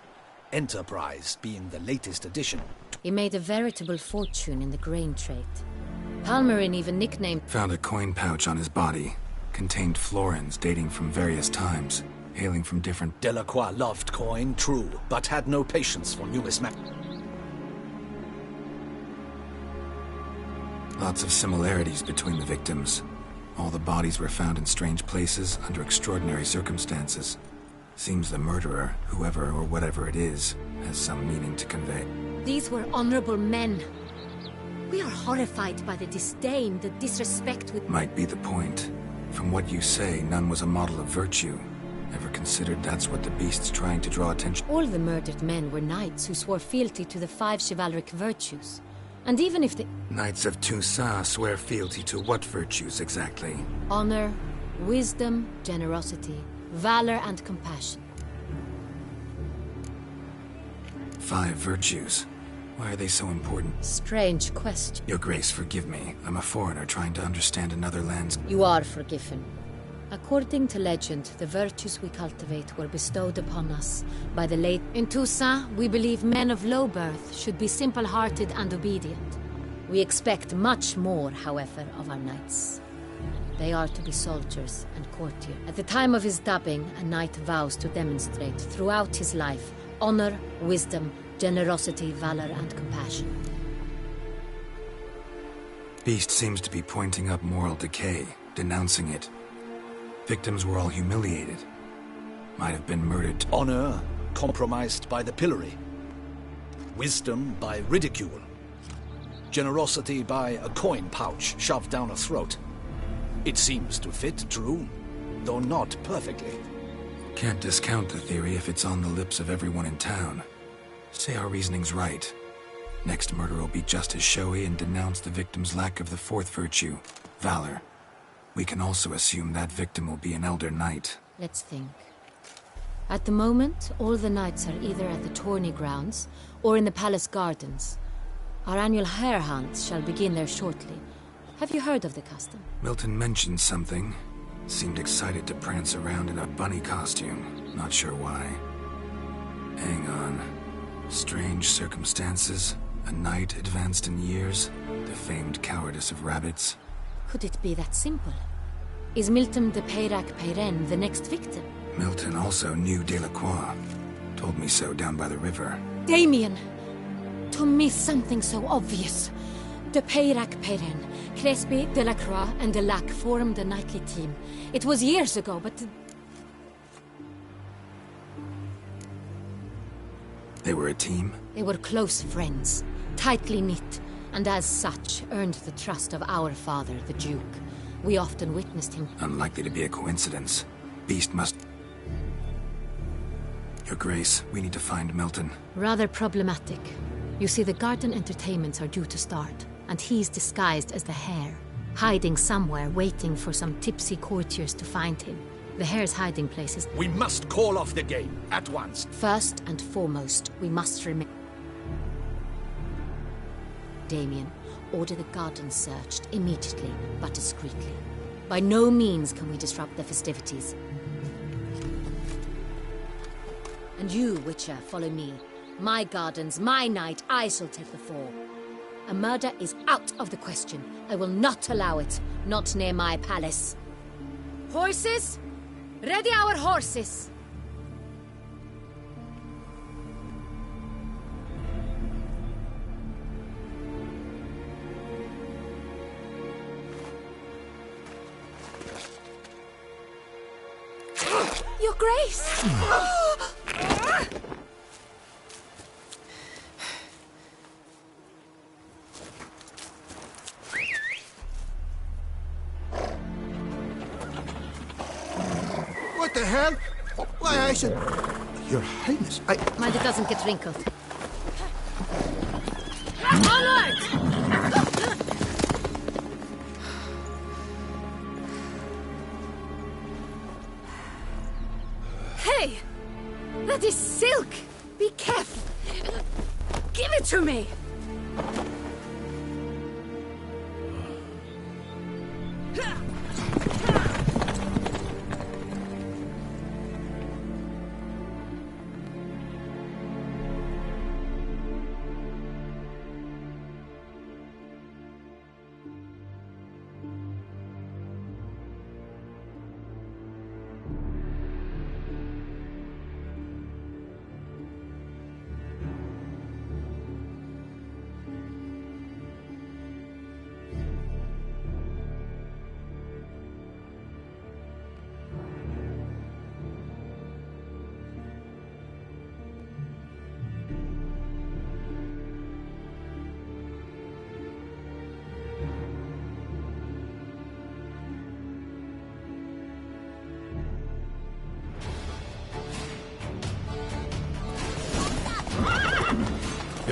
enterprise being the latest addition. He made a veritable fortune in the grain trade. Palmerin even nicknamed... Found a coin pouch on his body. Contained florins dating from various times, hailing from different... Delacroix loved coin, true, but had no patience for numismatic. Lots of similarities between the victims. All the bodies were found in strange places under extraordinary circumstances. Seems the murderer, whoever or whatever it is, has some meaning to convey. These were honorable men. We are horrified by the disdain, the disrespect with... Might be the point. From what you say, none was a model of virtue. Ever considered that's what the beast's trying to draw attention? All the murdered men were knights who swore fealty to the 5 chivalric virtues. And even if the... Knights of Toussaint swear fealty to what virtues exactly? Honor, wisdom, generosity, valor, and compassion. 5 virtues. Why are they so important? Strange question. Your Grace, forgive me. I'm a foreigner trying to understand another land's... You are forgiven. According to legend, the virtues we cultivate were bestowed upon us by the late... In Toussaint, we believe men of low birth should be simple-hearted and obedient. We expect much more, however, of our knights. They are to be soldiers and courtiers. At the time of his dubbing, a knight vows to demonstrate throughout his life honor, wisdom, generosity, valor, and compassion. Beast seems to be pointing up moral decay, denouncing it. Victims were all humiliated. Might have been murdered. Honor compromised by the pillory. Wisdom by ridicule. Generosity by a coin pouch shoved down a throat. It seems to fit, true, though not perfectly. Can't discount the theory if it's on the lips of everyone in town. Say our reasoning's right. Next murder will be just as showy and denounce the victim's lack of the 4th virtue, valor. We can also assume that victim will be an elder knight. Let's think. At the moment, all the knights are either at the tourney grounds or in the palace gardens. Our annual hare hunts shall begin there shortly. Have you heard of the custom? Milton mentioned something. Seemed excited to prance around in a bunny costume. Not sure why. Hang on. Strange circumstances. A knight advanced in years. The famed cowardice of rabbits. Could it be that simple? Is Milton de Peyrac-Peyren the next victim? Milton also knew Delacroix. Told me so down by the river. Damien! To me, something so obvious. De Peyrac-Peyren, Crespi, Delacroix, and Delac formed a knightly team. It was years ago, but... They were a team? They were close friends, tightly knit, and as such, earned the trust of our father, the Duke. We often witnessed him... Unlikely to be a coincidence. Beast must... Your Grace, we need to find Milton. Rather problematic. You see, the garden entertainments are due to start, and he's disguised as the hare, hiding somewhere, waiting for some tipsy courtiers to find him. The hare's hiding place is... We must call off the game, at once. First and foremost, we must remain... Damien, order the garden searched immediately, but discreetly. By no means can we disrupt the festivities. And you, Witcher, follow me. My gardens, my night, I shall take the fall. A murder is out of the question. I will not allow it. Not near my palace. Horses? Ready our horses! Your Grace! What the hell? Why, I said... Your Highness, Mind it doesn't get wrinkled. Onward! Hey! That is silk! Be careful! Give it to me!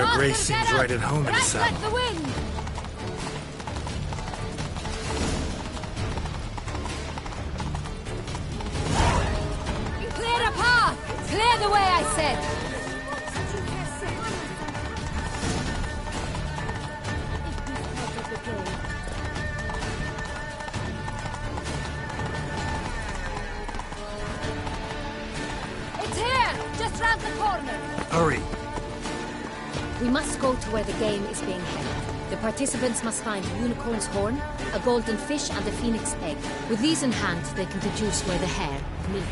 Your Faster, grace seems get up! right at home in the Right saddle. like the wind! Clear the path! Clear the way, I said! It's here! Just round the corner! Hurry! We must go to where the game is being held. The participants must find a unicorn's horn, a golden fish, and a phoenix egg. With these in hand, they can deduce where the hare, Millie,